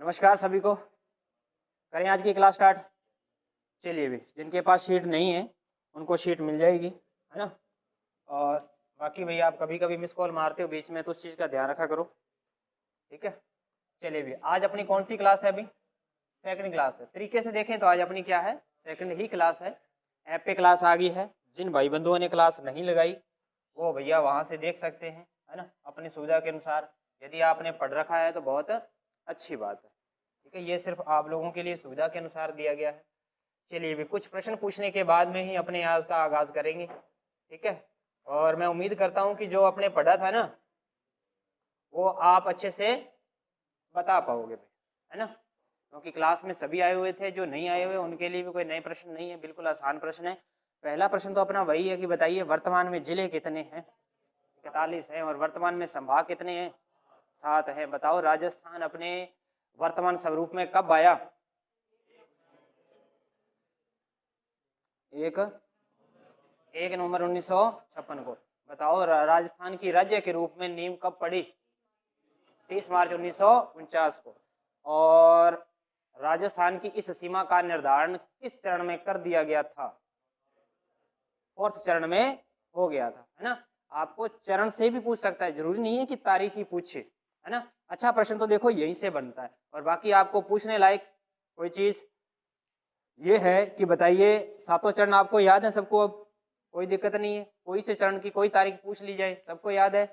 नमस्कार सभी को। करें आज की क्लास स्टार्ट। चलिए भी, जिनके पास शीट नहीं है उनको शीट मिल जाएगी, है ना। और बाकी भैया आप कभी कभी मिस कॉल मारते हो बीच में, तो उस चीज़ का ध्यान रखा करो, ठीक है। चलिए भी, आज अपनी कौन सी क्लास है? अभी सेकंड क्लास है। तरीके से देखें तो आज अपनी क्या है, सेकंड ही क्लास है। ऐप पे क्लास आ गई है। जिन भाई बंधुओं ने क्लास नहीं लगाई वो भैया वहाँ से देख सकते हैं, है ना, अपनी सुविधा के अनुसार। यदि आपने पढ़ रखा है तो बहुत अच्छी बात है, ठीक है। ये सिर्फ आप लोगों के लिए सुविधा के अनुसार दिया गया है। चलिए भी, कुछ प्रश्न पूछने के बाद में ही अपने आज का आगाज करेंगे, ठीक है। और मैं उम्मीद करता हूँ कि जो आपने पढ़ा था ना वो आप अच्छे से बता पाओगे भाई, है ना। क्योंकि क्लास में सभी आए हुए थे, जो नहीं आए हुए उनके लिए भी कोई नए प्रश्न नहीं है, बिल्कुल आसान प्रश्न है। पहला प्रश्न तो अपना वही है कि बताइए वर्तमान में जिले कितने हैं? 41 है। और वर्तमान में संभाग कितने हैं? 7 है। बताओ राजस्थान अपने वर्तमान स्वरूप में कब आया? एक नवंबर 1956 को। बताओ राजस्थान की राज्य के रूप में नींव कब पड़ी? 30 मार्च 1949 को। और राजस्थान की इस सीमा का निर्धारण किस चरण में कर दिया गया था? 4th चरण में हो गया था, है ना। आपको चरण से भी पूछ सकता है, जरूरी नहीं है कि तारीख ही पूछे, है ना। अच्छा प्रश्न तो देखो यहीं से बनता है। और बाकी आपको पूछने लायक कोई चीज ये है कि बताइए 7 चरण आपको याद है सबको? अब कोई दिक्कत नहीं है, कोई से चरण की कोई तारीख पूछ ली जाए, सबको याद है।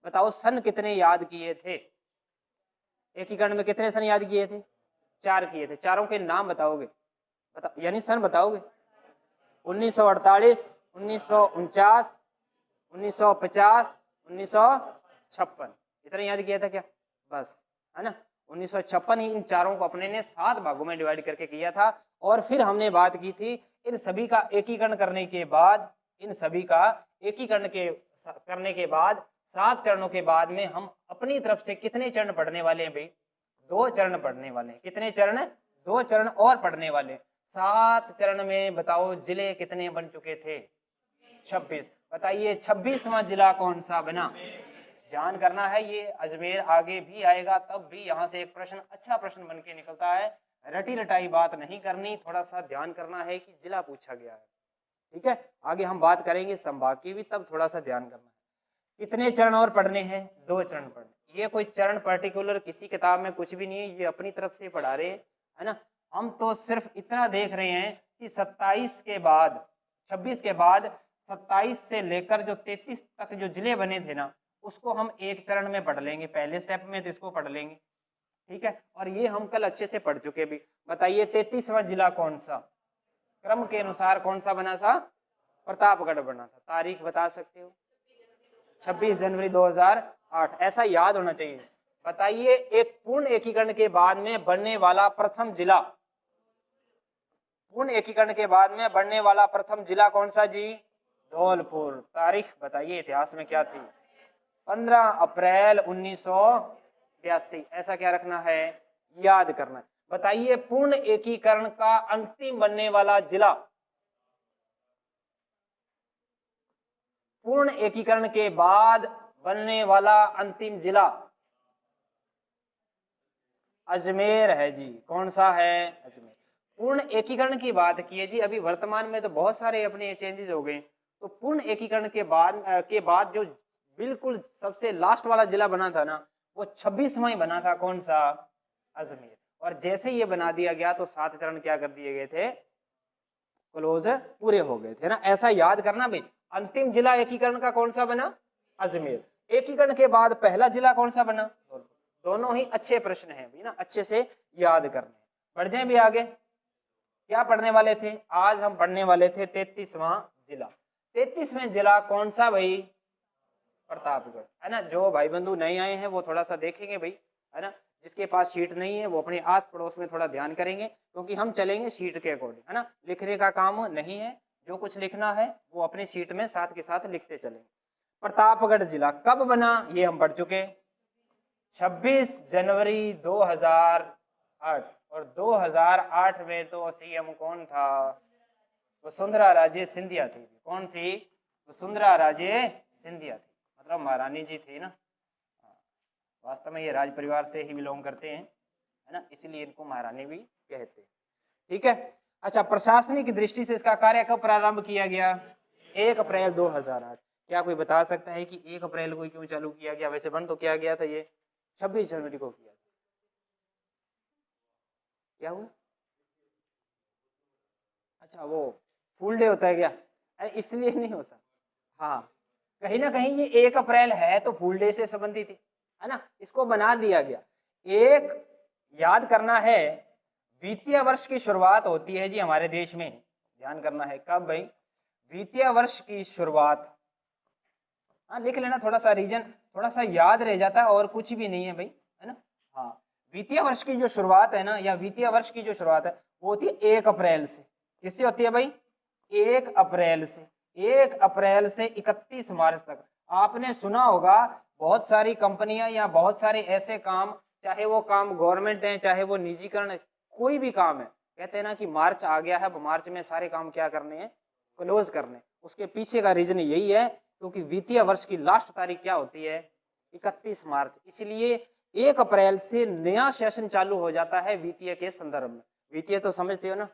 बताओ सन कितने याद किए थे? एकीकरण में कितने सन याद किए थे? 4 किए थे। चारों के नाम बताओगे? बताओ, यानी सन बताओगे। 1948, 1949, 1950, 1956, इतना याद किया था क्या? बस, है ना। 1956 ही इन चारों को अपने ने 7 भागों में डिवाइड करके किया था। और फिर हमने बात की थी इन सभी का एकीकरण करने के बाद, इन सभी का एकीकरण करने के बाद 7 चरणों के बाद में हम अपनी तरफ से कितने चरण पढ़ने वाले हैं भाई? 2 चरण पढ़ने वाले हैं। कितने चरण? 2 चरण और पढ़ने वाले। 7 चरण में बताओ जिले कितने बन चुके थे? 26। बताइए 26वां जिला कौन सा बना? ध्यान करना है, ये अजमेर आगे भी आएगा, तब भी यहाँ से एक प्रश्न, अच्छा प्रश्न बन के निकलता है। रटी रटाई बात नहीं करनी, थोड़ा सा ध्यान करना है कि जिला पूछा गया है, ठीक है। आगे हम बात करेंगे संभाग की भी, तब थोड़ा सा ध्यान करना है। कितने चरण और पढ़ने हैं? 2 चरण पढ़ने। ये कोई चरण पर्टिकुलर किसी किताब में कुछ भी नहीं है, ये अपनी तरफ से पढ़ा रहे हैं, है ना। हम तो सिर्फ इतना देख रहे हैं कि 27 के बाद, 26 के बाद 27 से लेकर जो 33 तक जो जिले बने थे ना, उसको हम एक चरण में पढ़ लेंगे। पहले स्टेप में तो इसको पढ़ लेंगे, ठीक है। और ये हम कल अच्छे से पढ़ चुके भी। बताइए 33वां जिला कौन सा? क्रम के अनुसार कौन सा बना था? प्रतापगढ़ बना था। तारीख बता सकते हो? 26 जनवरी 2008, ऐसा याद होना चाहिए। बताइए एक पूर्ण एकीकरण के बाद में बनने वाला प्रथम जिला, पूर्ण एकीकरण के बाद में बनने वाला प्रथम जिला कौन सा जी? धौलपुर। तारीख बताइए इतिहास में क्या थी? 15 अप्रैल 1982। ऐसा क्या रखना है? याद करना है। बताइए पूर्ण एकीकरण का अंतिम बनने वाला जिला, पूर्ण एकीकरण के बाद बनने वाला अंतिम जिला अजमेर है जी। कौन सा है? अजमेर। पूर्ण एकीकरण की बात की है जी। अभी वर्तमान में तो बहुत सारे अपने चेंजेस हो गए, तो पूर्ण एकीकरण के बाद जो बिल्कुल सबसे लास्ट वाला जिला बना था ना, वो 26वां ही बना था। कौन सा? अजमेर। और जैसे ये बना दिया गया तो 7 चरण क्या कर दिए गए थे? क्लोज पूरे हो गए थे ना। ऐसा याद करना भाई। अंतिम जिला एकीकरण का कौन सा बना? अजमेर। एकीकरण के बाद पहला जिला कौन सा बना? दोनों ही अच्छे प्रश्न हैं भी ना, अच्छे से याद करने। बढ़ जाए भी आगे। क्या पढ़ने वाले थे आज? हम पढ़ने वाले थे 33वां जिला। 33वें जिला कौन सा भाई? प्रतापगढ़, है ना। जो भाई बंधु नहीं आए हैं वो थोड़ा सा देखेंगे भाई, है ना। जिसके पास शीट नहीं है वो अपने आस पड़ोस में थोड़ा ध्यान करेंगे, क्योंकि हम चलेंगे शीट के अकॉर्डिंग, है ना। लिखने का काम नहीं है, जो कुछ लिखना है वो अपने शीट में साथ के साथ लिखते चलेंगे। प्रतापगढ़ जिला कब बना ये हम पढ़ चुके, 26 जनवरी 2008। और 2008 में तो सीएम कौन था? वसुंधरा राजे सिंधिया थी। कौन थी? वसुंधरा राजे सिंधिया थी, मतलब महारानी जी थी ना। वास्तव में ये राज परिवार से ही बिलोंग करते हैं। है ना, इसलिए इनको महारानी भी कहते हैं। ठीक है। अच्छा, प्रशासनिक दृष्टि से इसका कार्य कब प्रारंभ किया गया? 1 अप्रैल 2008। क्या कोई बता सकता है कि 1 अप्रैल को क्यों चालू किया गया? वैसे बंद तो किया गया था ये 26 जनवरी को किया था। क्या हुआ? अच्छा, वो फूल डे होता है क्या? अरे इसलिए नहीं होता। हाँ, कहीं ना कहीं ये 1 अप्रैल है तो फूल डे से संबंधित है ना, इसको बना दिया गया। एक याद करना है, वित्तीय वर्ष की शुरुआत होती है जी हमारे देश में, ध्यान करना है कब भाई? वित्तीय वर्ष की शुरुआत। हाँ, लिख लेना, थोड़ा सा रीजन थोड़ा सा याद रह जाता है और कुछ भी नहीं है भाई, है ना। हाँ, वित्तीय वर्ष की जो शुरुआत है ना, या वित्तीय वर्ष की जो शुरुआत है वो होती है 1 अप्रैल से। किससे होती है भाई? 1 अप्रैल से। 1 अप्रैल से 31 मार्च तक। आपने सुना होगा बहुत सारी कंपनियां या बहुत सारे ऐसे काम, चाहे वो काम गवर्नमेंट है चाहे वो निजीकरण है, कोई भी काम है, कहते हैं ना कि मार्च आ गया है, अब मार्च में सारे काम क्या करने हैं? क्लोज करने। उसके पीछे का रीजन यही है क्योंकि वित्तीय वर्ष की लास्ट तारीख क्या होती है? 31 मार्च। इसलिए 1 अप्रैल से नया सेशन चालू हो जाता है वित्तीय के संदर्भ में। वित्तीय तो समझते हो ना,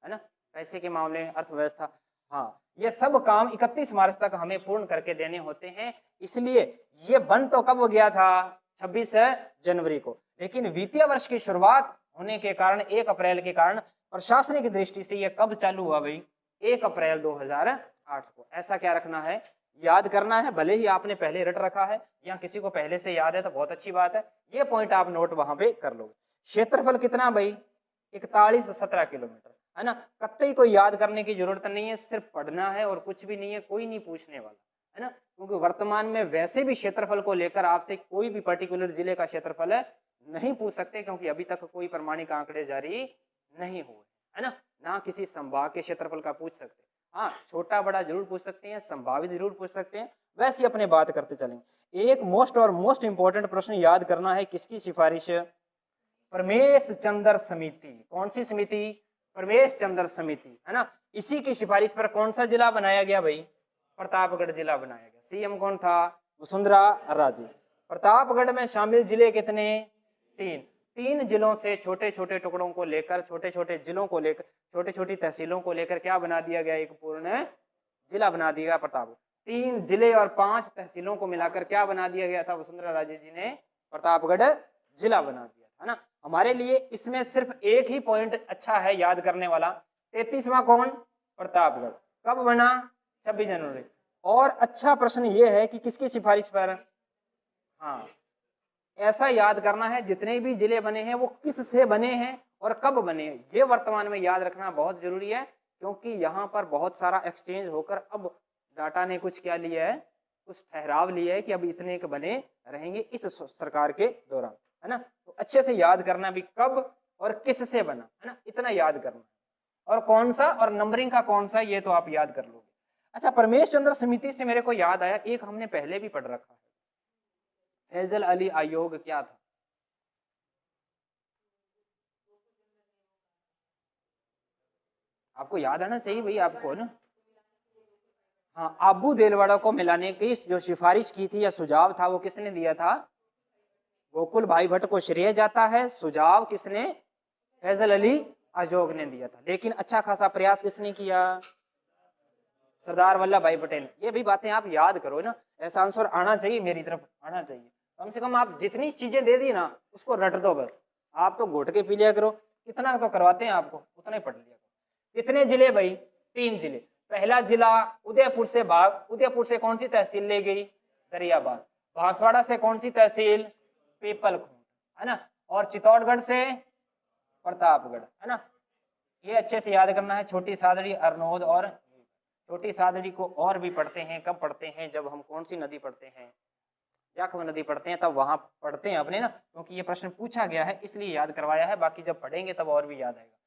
है ना, पैसे के मामले, अर्थव्यवस्था। हाँ, ये सब काम 31 मार्च तक हमें पूर्ण करके देने होते हैं। इसलिए ये बंद तो कब हो गया था? 26 जनवरी को। लेकिन वित्तीय वर्ष की शुरुआत होने के कारण 1 अप्रैल के कारण प्रशासनिक दृष्टि से ये कब चालू हुआ भाई? 1 अप्रैल 2008 को। ऐसा क्या रखना है? याद करना है। भले ही आपने पहले रट रखा है या किसी को पहले से याद है तो बहुत अच्छी बात है, ये पॉइंट आप नोट वहां पे कर लोगे। क्षेत्रफल कितना भाई? 41-17 किलोमीटर, है ना। कतई कोई याद करने की जरूरत नहीं है, सिर्फ पढ़ना है और कुछ भी नहीं है, कोई नहीं पूछने वाला, है ना। क्योंकि वर्तमान में वैसे भी क्षेत्रफल को लेकर आपसे कोई भी पर्टिकुलर जिले का क्षेत्रफल नहीं पूछ सकते, क्योंकि अभी तक कोई प्रमाणिक आंकड़े जारी नहीं हुए, है ना किसी संभाग के क्षेत्रफल का पूछ सकते। हाँ, छोटा बड़ा जरूर पूछ सकते हैं, संभावित जरूर पूछ सकते हैं, वैसे अपने बात करते चलेंगे। एक मोस्ट इंपॉर्टेंट प्रश्न याद करना है, किसकी सिफारिश? परमेश चंद्र समिति। कौन सी समिति? परमेश चंद्र समिति, है ना। इसी की सिफारिश पर कौन सा जिला बनाया गया भाई? प्रतापगढ़ जिला बनाया गया। सीएम कौन था? वसुंधरा राजे। प्रतापगढ़ में शामिल जिले कितने? 3 जिलों से छोटे छोटे टुकड़ों को लेकर, छोटे छोटे जिलों को लेकर, छोटी छोटी तहसीलों को लेकर क्या बना दिया गया? एक पूर्ण जिला बना दिया गया प्रतापगढ़। 3 जिले और 5 तहसीलों को मिलाकर क्या बना दिया गया था? वसुंधरा राजे जी ने प्रतापगढ़ जिला बना दिया, है ना। हमारे लिए इसमें सिर्फ एक ही पॉइंट अच्छा है याद करने वाला, 33वां कौन? प्रतापगढ़। कब बना? 26 जनवरी। और अच्छा प्रश्न यह है कि किसकी सिफारिश पर? हाँ, ऐसा याद करना है जितने भी जिले बने हैं वो किस से बने हैं और कब बने हैं, ये वर्तमान में याद रखना बहुत जरूरी है। क्योंकि यहाँ पर बहुत सारा एक्सचेंज होकर अब डाटा ने कुछ क्या लिया है? कुछ ठहराव लिया है कि अब इतने के बने रहेंगे इस सरकार के दौरान, है ना। तो अच्छे से याद करना भी कब और किस से बना, है ना, इतना याद करना। और कौन सा और नंबरिंग का कौन सा, ये तो आप याद कर लोगे। अच्छा, परमेश चंद्र समिति से मेरे को याद आया, एक हमने पहले भी पढ़ रखा है, फैजल अली आयोग क्या था? आपको याद आना चाहिए भाई आपको, ना। हाँ, आबू देलवाड़ा को मिलाने की जो सिफारिश की थी या सुझाव था वो किसने दिया था? गोकुल भाई भट्ट को श्रेय जाता है। सुझाव किसने? फैजल अली आयोग ने दिया था। लेकिन अच्छा खासा प्रयास किसने किया? सरदार वल्लभ भाई पटेल। ये भी बातें आप याद करो ना, ऐसा आंसर आना चाहिए, मेरी तरफ आना चाहिए। कम से कम आप जितनी चीजें दे दी ना उसको रट दो बस, आप तो घोट के पी लिया करो, कितना तो करवाते हैं आपको, उतना ही पढ़ लिया करो। कितने जिले भाई? 3 जिले। पहला जिला उदयपुर से भाग, उदयपुर से कौन सी तहसील ले गई? दरियाबाद। बांसवाड़ा से कौन सी तहसील? पीपलखूंट, है ना। और चित्तौड़गढ़ से प्रतापगढ़, है ना। ये अच्छे से याद करना है। छोटी सादड़ी, अरनोद और छोटी सादड़ी को और भी पढ़ते हैं, कब पढ़ते हैं? जब हम कौन सी नदी पढ़ते हैं? जाखम नदी पढ़ते हैं, तब वहां पढ़ते हैं अपने, ना, क्योंकि ये प्रश्न पूछा गया है इसलिए याद करवाया है, बाकी जब पढ़ेंगे तब और भी याद आएगा।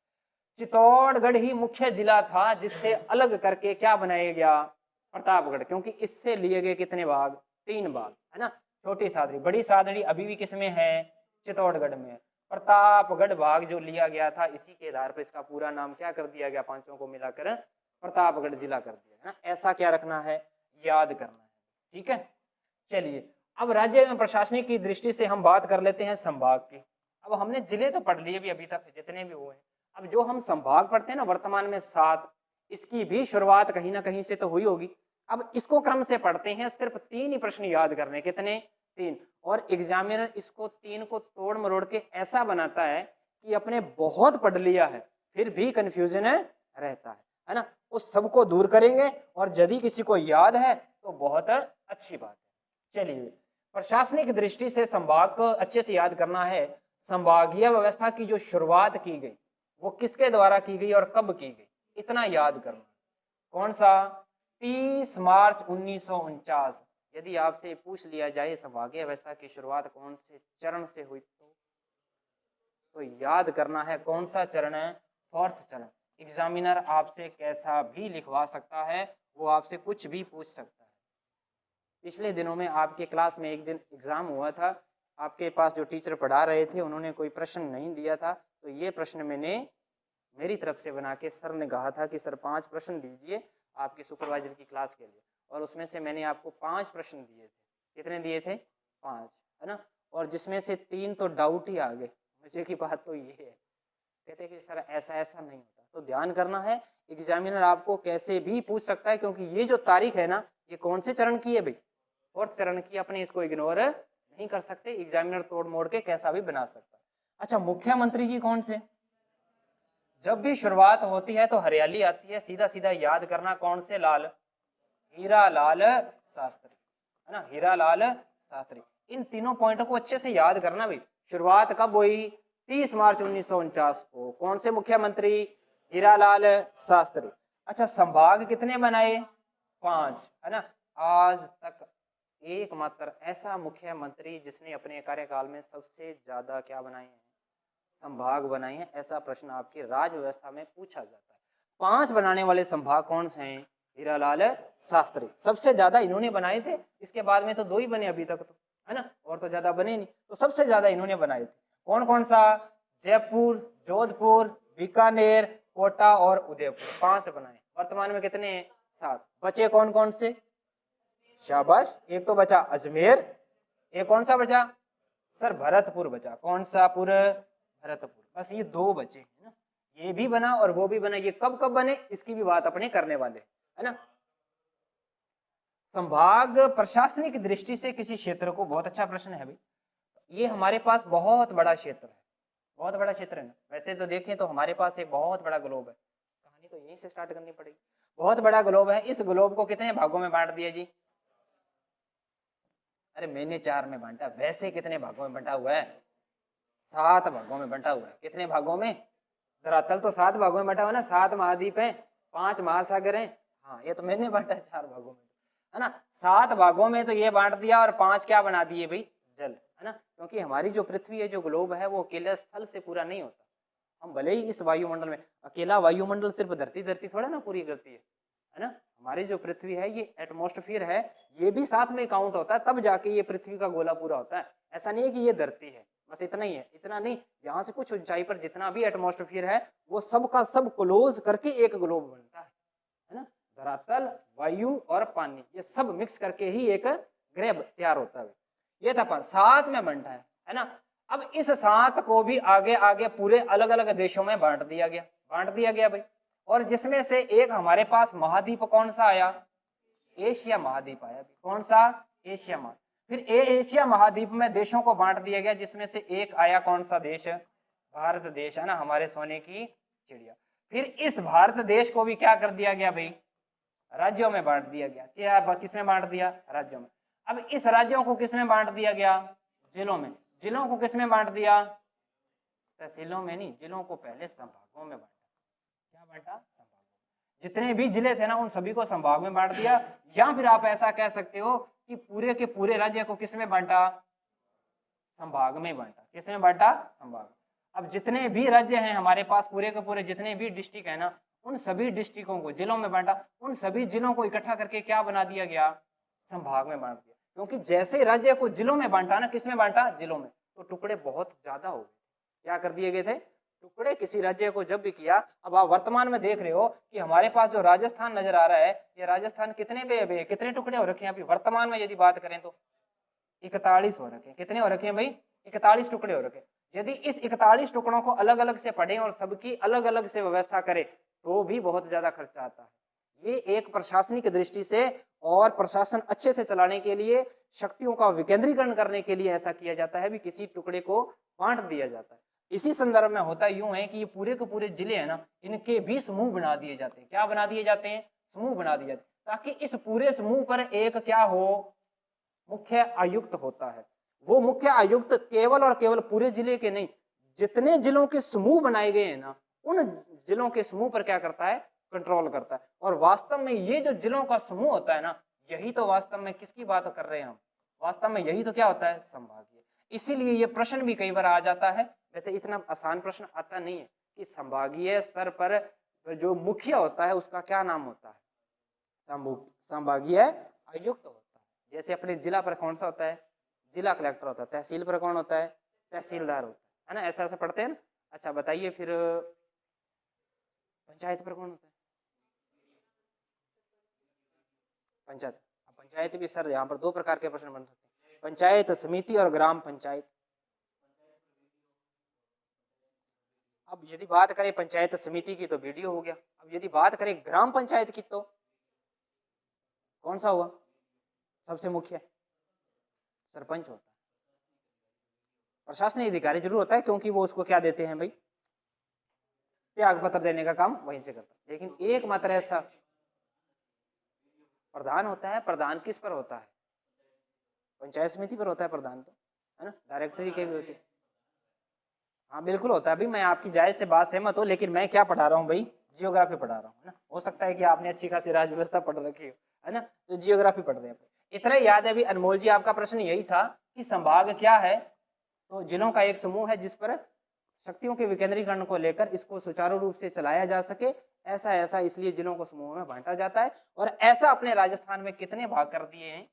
चित्तौड़गढ़ ही मुख्य जिला था जिससे अलग करके क्या बनाया गया? प्रतापगढ़। क्योंकि इससे लिए गए कितने भाग? 3 भाग, है ना। छोटी सादड़ी, बड़ी सादड़ी अभी भी किसमें है? चित्तौड़गढ़ में। प्रतापगढ़ भाग जो लिया गया था, इसी के आधार पर इसका पूरा नाम क्या कर दिया गया? 5 को मिलाकर प्रतापगढ़ जिला कर दिया, है ना। ऐसा क्या रखना है? याद करना है, ठीक है। चलिए, अब राज्य में प्रशासनिक की दृष्टि से हम बात कर लेते हैं संभाग की। अब हमने जिले तो पढ़ लिए भी अभी तक जितने भी हुए हैं, अब जो हम संभाग पढ़ते हैं ना वर्तमान में 7, इसकी भी शुरुआत कहीं ना कहीं से तो हुई होगी। अब इसको क्रम से पढ़ते हैं, सिर्फ 3 ही प्रश्न याद करने, कितने 3, और एग्जामिनर इसको 3 को तोड़ मरोड़ के ऐसा बनाता है कि अपने बहुत पढ़ लिया है फिर भी कंफ्यूजन रहता है ना, उस सबको दूर करेंगे और यदि किसी को याद है तो बहुत अच्छी बात है। चलिए, प्रशासनिक दृष्टि से संभाग को अच्छे से याद करना है। संभागीय व्यवस्था की जो शुरुआत की गई वो किसके द्वारा की गई और कब की गई, इतना याद करना। कौन सा, 30 मार्च 1949। यदि आपसे पूछ लिया जाए संभागीय व्यवस्था की शुरुआत कौन से चरण से हुई तो याद करना है कौन सा चरण है, 4th चरण। एग्जामिनर आपसे कैसा भी लिखवा सकता है, वो आपसे कुछ भी पूछ सकता है। पिछले दिनों में आपके क्लास में एक दिन एग्जाम हुआ था, आपके पास जो टीचर पढ़ा रहे थे उन्होंने कोई प्रश्न नहीं दिया था, तो ये प्रश्न मैंने मेरी तरफ से बना के, सर ने कहा था कि सर 5 प्रश्न दीजिए आपकी सुपरवाइजर की क्लास के लिए, और उसमें से मैंने आपको 5 प्रश्न दिए थे। कितने दिए थे, 5, है ना, और जिसमें से 3 तो डाउट ही आ गए। मुझे की बात तो ये है, कहते कि सर ऐसा ऐसा नहीं होता। तो ध्यान करना है, एग्जामिनर आपको कैसे भी पूछ सकता है, क्योंकि ये जो तारीख है ना, ये कौन से चरण की है भाई, 4th चरण की। अपने इसको इग्नोर नहीं कर सकते, एग्जामिनर तोड़ मोड़ के कैसा भी बना सकता है। अच्छा, मुख्यमंत्री की कौन से, जब भी शुरुआत होती है तो हरियाली आती है, सीधा सीधा याद करना, कौन से लाल, हीरा लाल शास्त्री, है ना, हीरा लाल शास्त्री। इन तीनों पॉइंटों को अच्छे से याद करना भाई। शुरुआत कब हुई, 30 मार्च 1949 को। कौन से मुख्यमंत्री, हीरालाल शास्त्री। अच्छा, संभाग कितने बनाए, 5, है ना। आज तक एकमात्र ऐसा मुख्यमंत्री जिसने अपने कार्यकाल में सबसे ज्यादा क्या बनाए हैं, संभाग बनाए हैं। ऐसा प्रश्न आपकी राज्य व्यवस्था में पूछा जाता है। 5 बनाने वाले संभाग कौन से हैं, हीरालाल शास्त्री, सबसे ज्यादा इन्होंने बनाए थे। इसके बाद में तो 2 ही बने अभी तक तो, है ना, और तो ज्यादा बने नहीं, तो सबसे ज्यादा इन्होंने बनाए थे। कौन कौन सा, जयपुर, जोधपुर, बीकानेर, कोटा और उदयपुर, 5 बनाए। वर्तमान में कितने हैं, 7। बचे कौन कौन से, शाबाश, एक तो बचा अजमेर, एक कौन सा बचा सर, भरतपुर बचा। कौन सा पुर, भरतपुर। बस ये 2 बचे है ना, ये भी बना और वो भी बना। ये कब कब बने इसकी भी बात अपने करने वाले, है ना। संभाग प्रशासनिक दृष्टि से किसी क्षेत्र को, बहुत अच्छा प्रश्न है भाई, ये हमारे पास बहुत बड़ा क्षेत्र है, बहुत बड़ा क्षेत्र है ना। वैसे तो देखें तो हमारे पास एक बहुत बड़ा ग्लोब है, कहानी तो यहीं से स्टार्ट करनी पड़ेगी। बहुत बड़ा ग्लोब है, इस ग्लोब को कितने भागों में बांट दिया जी, अरे मैंने 4 में बांटा, वैसे कितने भागों में बंटा हुआ है, 7 भागों में बंटा हुआ है। कितने भागों में, धरातल तो 7 भागों में बंटा हुआ ना, 7 महाद्वीप है, 5 महासागर है। हाँ, ये तो मैंने बांटा 4 भागों में, है ना। 7 भागों में तो ये बांट दिया और 5 क्या बना दिए भाई, जल, है ना। क्योंकि हमारी जो पृथ्वी है, जो ग्लोब है, वो अकेले स्थल से पूरा नहीं होता। हम भले ही इस वायुमंडल में, अकेला वायुमंडल सिर्फ धरती थोड़ा ना पूरी करती है ना। हमारी जो पृथ्वी है, ये एटमॉस्फेयर है, ये भी साथ में काउंट होता है, तब जाके ये पृथ्वी का गोला पूरा होता है। ऐसा नहीं है कि ये धरती है, बस इतना ही है, इतना नहीं, यहाँ से कुछ ऊंचाई पर जितना भी एटमॉस्फेयर है वो सब का सब क्लोज करके एक ग्लोब बनता है ना। धरातल, वायु और पानी, ये सब मिक्स करके ही एक ग्रह तैयार होता है। ये था 7 में बंटा है ना। अब इस 7 को भी आगे आगे पूरे अलग अलग देशों में बांट दिया गया भाई। और जिसमें से एक हमारे पास महाद्वीप कौन सा आया, एशिया महाद्वीप आया। कौन सा, एशिया महाद्वीप। फिर एशिया महाद्वीप में देशों को बांट दिया गया, जिसमें से एक आया कौन सा देश, भारत देश, है ना, हमारे सोने की चिड़िया। फिर इस भारत देश को भी क्या कर दिया गया भाई, राज्यों में बांट दिया गया। क्या, किसमें बांट दिया, राज्यों में। अब इस राज्यों को किसमें बांट दिया गया, जिलों में। जिलों को किसमें बांट दिया, तहसीलों में नहीं, जिलों को पहले संभागों में बांटा। क्या बांटा, संभागों। जितने भी जिले थे ना, उन सभी को संभाग में बांट दिया। या फिर आप ऐसा कह सकते हो कि पूरे के पूरे राज्य को किसमें बांटा, संभाग में बांटा। किसमें बांटा, संभाग। अब जितने भी राज्य हैं हमारे पास, पूरे के पूरे जितने भी डिस्ट्रिक्ट है ना, उन सभी डिस्ट्रिक्टों को जिलों में बांटा। उन सभी जिलों को इकट्ठा करके क्या बना दिया गया, संभाग में बांट दिया। क्योंकि जैसे राज्य को जिलों में बांटा ना, किसमें बांटा, जिलों में, तो टुकड़े बहुत ज्यादा हो गए। क्या कर दिए गए थे, टुकड़े किसी राज्य को जब भी किया। अब आप वर्तमान में देख रहे हो कि हमारे पास जो राजस्थान नजर आ रहा है, ये राजस्थान कितने पे, कितने टुकड़े हो रखे हैं अभी वर्तमान में यदि बात करें तो 41 हो रखे हैं। कितने हो रखे हैं भाई, 41 टुकड़े हो रखे। यदि इस 41 टुकड़ों को अलग अलग से पढ़ें और सबकी अलग अलग से व्यवस्था करें तो भी बहुत ज्यादा खर्चा आता है। ये एक प्रशासनिक दृष्टि से और प्रशासन अच्छे से चलाने के लिए, शक्तियों का विकेंद्रीकरण करने के लिए ऐसा किया जाता है भी किसी टुकड़े को बांट दिया जाता है। इसी संदर्भ में होता यूं है कि ये पूरे के पूरे जिले हैं ना, इनके भी समूह बना दिए जाते हैं। क्या बना दिए जाते हैं? समूह बना दिए जाते हैं, ताकि इस पूरे समूह पर एक क्या हो, मुख्य आयुक्त होता है। वो मुख्य आयुक्त केवल और केवल पूरे जिले के नहीं, जितने जिलों के समूह बनाए गए हैं ना, उन जिलों के समूह पर क्या करता है? कंट्रोल करता है। और वास्तव में ये जो जिलों का समूह होता है ना, यही तो वास्तव में किसकी बात कर रहे हैं हम? वास्तव में यही तो क्या होता है? संभागीय। इसीलिए ये प्रश्न भी कई बार आ जाता है, वैसे इतना आसान प्रश्न आता नहीं है कि संभागीय स्तर पर जो मुखिया होता है उसका क्या नाम होता है? संभागीय आयुक्त होता है। जैसे अपने जिला पर कौन सा होता है? जिला कलेक्टर होता है। तहसील पर कौन होता है? तहसीलदार होता है ना, ऐसा ऐसा पढ़ते हैं ना। अच्छा बताइए फिर पंचायत पर कौन होता है? पंचायत। पंचायत भी सर यहाँ पर दो प्रकार के प्रश्न बन सकते हैं, पंचायत समिति और ग्राम पंचायत। अब यदि बात करें पंचायत समिति की तो वीडियो हो गया। अब यदि बात करें ग्राम पंचायत की तो कौन सा हुआ? सबसे मुख्य सरपंच होता है। प्रशासनिक अधिकारी जरूर होता है क्योंकि वो उसको क्या देते हैं भाई? त्याग पत्र देने का काम वहीं से करता है। लेकिन एकमात्र ऐसा प्रधान होता है। प्रधान किस पर होता है? पंचायत समिति पर होता है प्रधान, तो है ना, डायरेक्टरी के भी होती है। हाँ बिल्कुल होता है भाई, मैं आपकी जायज से बात सहमत हूँ, लेकिन मैं क्या पढ़ा रहा हूँ भाई? जियोग्राफी पढ़ा रहा हूँ, है ना। हो सकता है कि आपने अच्छी खासी राज्य व्यवस्था पढ़ रखी हो, है ना, तो जियोग्राफी पढ़ रहे हैं। इतना याद है अभी अनमोल जी, आपका प्रश्न यही था कि संभाग क्या है? तो जिलों का एक समूह है जिस पर शक्तियों के विकेंद्रीकरण को लेकर इसको सुचारू रूप से चलाया जा सके, ऐसा ऐसा इसलिए जिलों को समूह में बांटा जाता है। और ऐसा अपने राजस्थान में कितने भाग कर दिए हैं?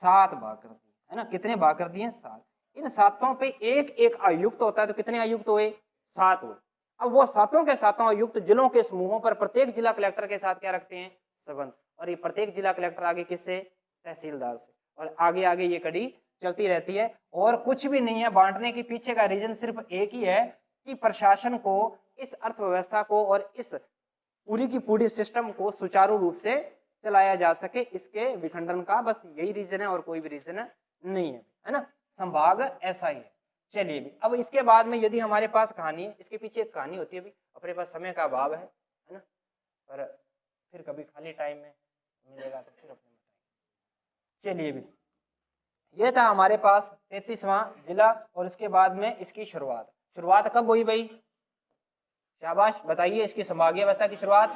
7 भाग कर दिए, है ना। कितने भाग कर दिए हैं? 7। इन 7 पे एक एक आयुक्त होता है, तो कितने आयुक्त हुए? 7 हुए। अब वो 7 के 7 आयुक्त जिलों के समूहों पर प्रत्येक जिला कलेक्टर के साथ क्या रखते हैं? संबंध। और ये प्रत्येक जिला कलेक्टर आगे किससे? तहसीलदार से। और आगे आगे ये कड़ी चलती रहती है। और कुछ भी नहीं है, बांटने के पीछे का रीजन सिर्फ एक ही है कि प्रशासन को, इस अर्थव्यवस्था को और इस पूरी की पूरी सिस्टम को सुचारू रूप से चलाया जा सके, इसके विखंडन का बस यही रीजन है और कोई भी रीजन नहीं है ना। संभाग ऐसा ही है। चलिए भी, अब इसके बाद में यदि हमारे पास कहानी है, इसके पीछे एक कहानी होती है भी, अपने पास समय का अभाव है ना, पर फिर कभी खाली टाइम में मिलेगा तो फिर अपने बताएंगे। चलिए भी, ये था हमारे पास 33वां जिला और इसके बाद में इसकी शुरुआत कब हुई भाई? शाबाश, बताइए। इसकी संभागीय व्यवस्था की शुरुआत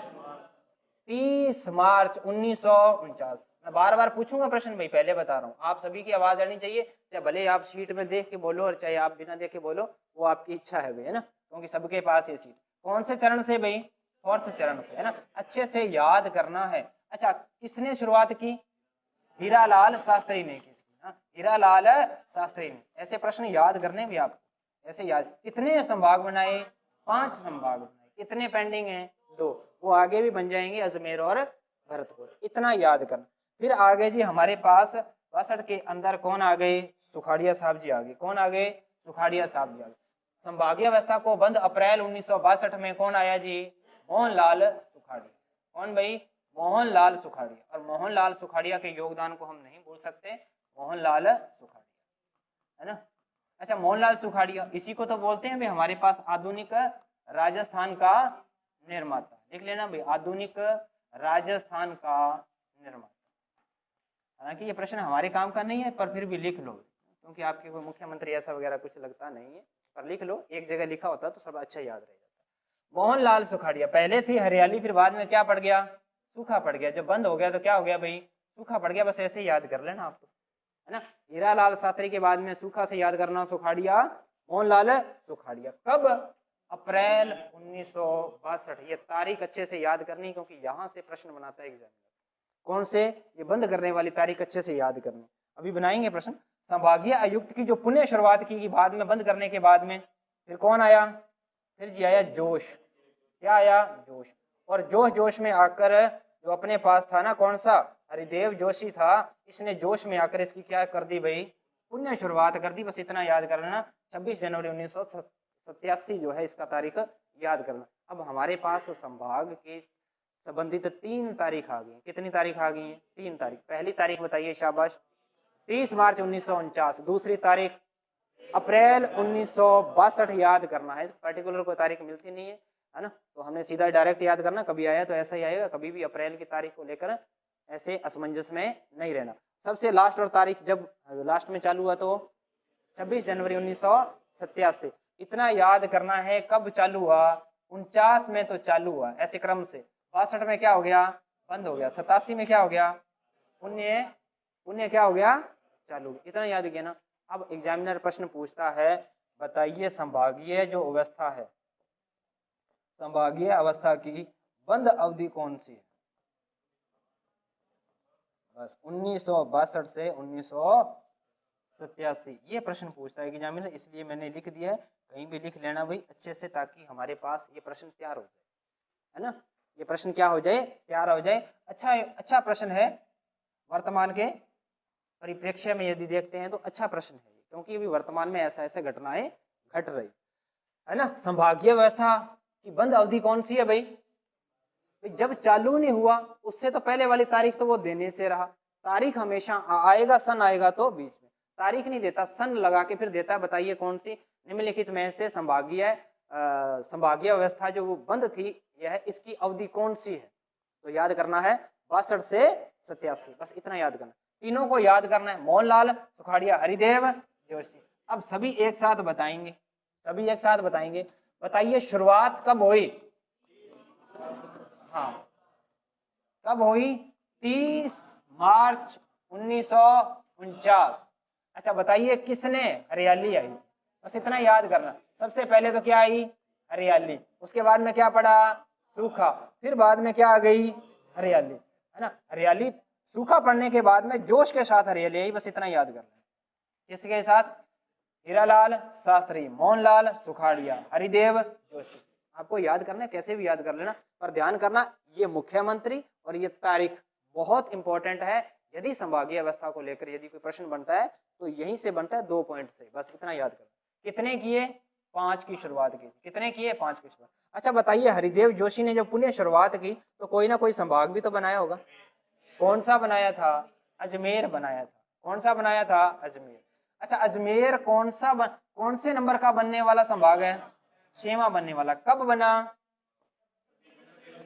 30 मार्च 1949। मैं बार बार पूछूंगा प्रश्न भाई, पहले बता रहा हूँ, आप सभी की आवाज आनी चाहिए, चाहे भले आप सीट में देख के बोलो और चाहे आप बिना देख के बोलो, वो आपकी इच्छा है भाई, है ना, क्योंकि सबके पास ये सीट। कौन से चरण से भाई? 4th चरण से, है ना। अच्छे से याद करना है। अच्छा, किसने शुरुआत की? हीरालाल शास्त्री ने की। हीरालाल शास्त्री ने। ऐसे प्रश्न याद करने भी आप ऐसे याद। कितने संभाग बनाए? 5 संभाग बनाए। कितने पेंडिंग हैं? 2। वो आगे भी बन जाएंगे, अजमेर और भरतपुर। इतना याद करना। फिर आगे जी हमारे पास 62 के अंदर कौन आ गए? सुखाड़िया साहब जी आ गए। कौन आ गए? सुखाड़िया साहब जी आ गए। संभागीय व्यवस्था को बंद अप्रैल 1962 में कौन आया जी? मोहनलाल सुखाड़िया। कौन भाई? मोहनलाल सुखाड़िया। और मोहनलाल सुखाड़िया के योगदान को हम नहीं भूल सकते। मोहनलाल सुखाड़िया, है ना। अच्छा, मोहनलाल सुखाड़िया, इसी को तो बोलते हैं भाई हमारे पास आधुनिक राजस्थान का निर्माता। लिख लेना भाई, आधुनिक राजस्थान का निर्माता। हालांकि ये प्रश्न हमारे काम का नहीं है, पर फिर भी लिख लो, क्योंकि आपके कोई मुख्यमंत्री ऐसा वगैरह कुछ लगता नहीं है, पर लिख लो। एक जगह लिखा होता तो सब अच्छा याद रह जाता। मोहनलाल सुखाड़िया। पहले थी हरियाली, फिर बाद में क्या पड़ गया? सूखा पड़ गया। जब बंद हो गया तो क्या हो गया भाई? सूखा पड़ गया। बस ऐसे ही याद कर लेना आपको, है ना। हीरालाल शास्त्री के बाद में सूखा से याद करना, सुखाड़िया, मोहनलाल सुखाड़िया। कब? अप्रैल 1962। ये तारीख अच्छे से याद करनी, क्योंकि यहां से प्रश्न बनाता है एग्जाम। कौन से? ये बंद करने वाली तारीख अच्छे से याद करनी। अभी बनाएंगे प्रश्न। संभागीय आयुक्त की जो पुनः शुरुआत की बाद में, बंद करने के बाद में, फिर कौन आया? फिर जी आया जोश। क्या आया? जोश। और जोश में आकर जो अपने पास था ना, कौन सा? हरिदेव जोशी था। इसने जोश में आकर इसकी क्या कर दी भाई? पुण्य शुरुआत कर दी, बस इतना याद कर लेना। 26 जनवरी 1987 जो है इसका तारीख याद करना। अब हमारे पास संभाग के संबंधित 3 तारीख आ गई। कितनी तारीख आ गई है? 3 तारीख। पहली तारीख बताइए, शाबाश, 30 मार्च 1949। दूसरी तारीख अप्रैल 1962 याद करना है, पर्टिकुलर कोई तारीख मिलती नहीं है ना, तो हमने सीधा डायरेक्ट याद करना। कभी आया तो ऐसा ही आएगा, कभी भी अप्रैल की तारीख को लेकर ऐसे असमंजस में नहीं रहना। सबसे लास्ट और तारीख जब लास्ट में चालू हुआ तो 26 जनवरी 1987। इतना याद करना है कब चालू हुआ, 49 में तो चालू हुआ ऐसे क्रम से, 62 में क्या हो गया, बंद हो गया, 87 में क्या हो गया, पुण्य क्या हो गया, चालू। इतना याद किया ना। अब एग्जामिनर प्रश्न पूछता है, बताइए संभागीय जो अवस्था है, संभागीय अवस्था की बंद अवधि कौन सी है? बस 1962 से 1987 ये प्रश्न पूछता है एग्जामिनर, इसलिए मैंने लिख दिया है। कहीं भी लिख लेना भाई अच्छे से, ताकि हमारे पास ये प्रश्न तैयार हो जाए, है ना। ये प्रश्न क्या हो जाए, तैयार हो जाए। अच्छा प्रश्न है, वर्तमान के परिप्रेक्ष्य में यदि देखते हैं तो अच्छा प्रश्न है, क्योंकि अभी वर्तमान में ऐसे घटनाएं घट रही है ना। संभागीय व्यवस्था की बंद अवधि कौन सी है भाई? जब चालू नहीं हुआ उससे तो पहले वाली तारीख तो वो देने से रहा। तारीख हमेशा आएगा, सन आएगा तो बीच में, तारीख नहीं देता, सन लगा के फिर देता है। बताइए कौन सी निम्नलिखित में से संभागीय व्यवस्था जो वो बंद थी, यह इसकी अवधि कौन सी है? तो याद करना है 62 से 87, बस इतना याद करना। तीनों को याद करना है, मोहनलाल, सुखाड़िया, हरिदेव जोशी। अब सभी एक साथ बताएंगे, सभी एक साथ बताएंगे। बताइए शुरुआत कब हुई? हाँ, कब हुई? 30 मार्च 1949। अच्छा बताइए किसने हरियाली आई? बस इतना याद करना। सबसे पहले तो क्या आई? हरियाली। उसके बाद में क्या पड़ा? सूखा। फिर बाद में क्या आ गई? हरियाली, है ना। हरियाली, सूखा पड़ने के बाद में जोश के साथ हरियाली आई, बस इतना याद करना। किसके साथ? हीरालाल शास्त्री, मोहनलाल सुखाड़िया, हरिदेव जोशी। आपको याद करना है, कैसे भी याद कर लेना, पर ध्यान करना ये मुख्यमंत्री और ये तारीख बहुत इंपॉर्टेंट है। यदि संभागीय अवस्था को लेकर यदि कोई प्रश्न बनता है तो यहीं से बनता है, 2 पॉइंट से, बस इतना याद करना। कितने किए? 5 की शुरुआत की। कितने किए? 5 की शुरुआत। अच्छा बताइए, हरिदेव जोशी ने जब पुनः शुरुआत की तो कोई ना कोई संभाग भी तो बनाया होगा। कौन सा बनाया था? अजमेर बनाया था। कौन सा बनाया था? अजमेर। अच्छा अजमेर कौन से नंबर का बनने वाला संभाग है? 6वां बनने वाला। कब बना?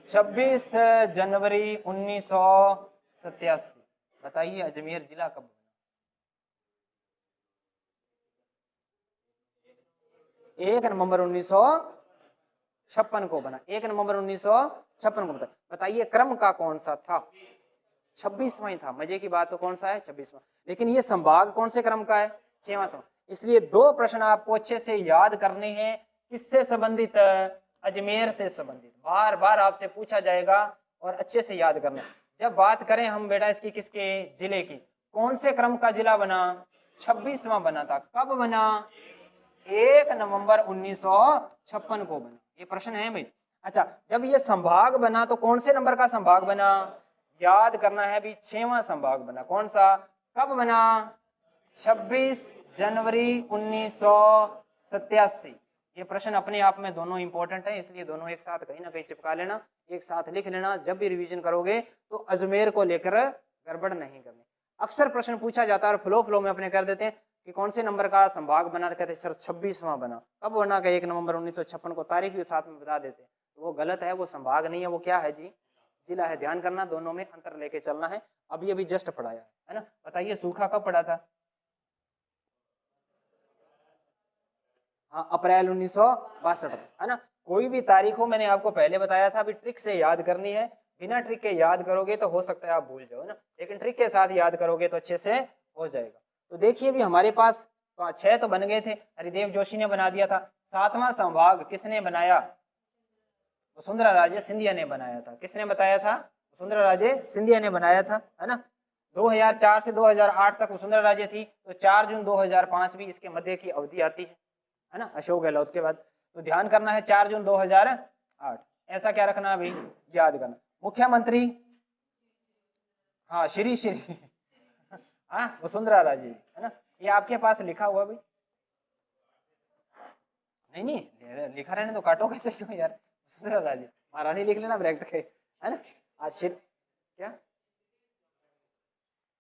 26 जनवरी 1987। बताइए अजमेर जिला कब बना? 1 नवंबर 1956 को बना। 1 नवंबर 1956 को बना। बताइए क्रम का कौन सा था? 26वां ही था। मजे की बात तो कौन सा है? 26वां। लेकिन ये संभाग कौन से क्रम का है? 6वां संभाग। इसलिए 2 प्रश्न आपको अच्छे से याद करने हैं। किससे संबंधित? अजमेर से संबंधित। बार बार आपसे पूछा जाएगा और अच्छे से याद करना। जब बात करें हम बेटा इसकी, किसके जिले की, कौन से क्रम का जिला बना? 26वां बना था। कब बना? 1 नवंबर 1956 को बना। ये प्रश्न है भाई। अच्छा जब ये संभाग बना तो कौन से नंबर का संभाग बना? याद करना है भी, 6वां संभाग बना। कौन सा? कब बना? 26 जनवरी 1987। ये प्रश्न अपने आप में दोनों इंपॉर्टेंट है, इसलिए दोनों एक साथ कहीं ना कहीं चिपका लेना, एक साथ लिख लेना। जब भी रिवीजन करोगे तो अजमेर को लेकर गड़बड़ नहीं करनी। अक्सर प्रश्न पूछा जाता है और फ्लो में अपने कर देते हैं कि कौन से नंबर का संभाग बना, कहते हैं सर 26वां बना। कब बना? 1 नवंबर 1956 को। तारीख भी साथ में बता देते हैं, तो वो गलत है। वो संभाग नहीं है, वो क्या है जी? जिला है। ध्यान करना, दोनों में अंतर लेके चलना है। अभी जस्ट पढ़ाया है ना। बताइए सूखा कब पड़ा था? हाँ, अप्रैल 1962, है ना। कोई भी तारीख हो, मैंने आपको पहले बताया था, अभी ट्रिक से याद करनी है। बिना ट्रिक के याद करोगे तो हो सकता है आप भूल जाओ ना, लेकिन ट्रिक के साथ याद करोगे तो अच्छे से हो जाएगा। तो देखिए भी हमारे पास 6 तो बन गए थे, हरिदेव जोशी ने बना दिया था। 7वां संभाग किसने बनाया? वसुंधरा राजे सिंधिया ने बनाया था। किसने बताया था? वसुंधरा राजे सिंधिया ने बनाया था, है ना। 2004 से 2008 तक वसुंधरा राजे थी, तो 4 जून 2005 भी इसके मध्य की अवधि आती है ना, अशोक गहलोत के बाद। तो ध्यान करना है 4 जून 2008। ऐसा क्या रखना है भाई? याद करना। मुख्यमंत्री, हाँ श्री हाँ वसुंधरा राजे, है ना। ये आपके पास लिखा हुआ भाई? नहीं नहीं लिखा रहने तो काटो कैसे क्यों यार, राजी महारानी लिख लेना ब्रैकेट के, है ना। आशीर क्या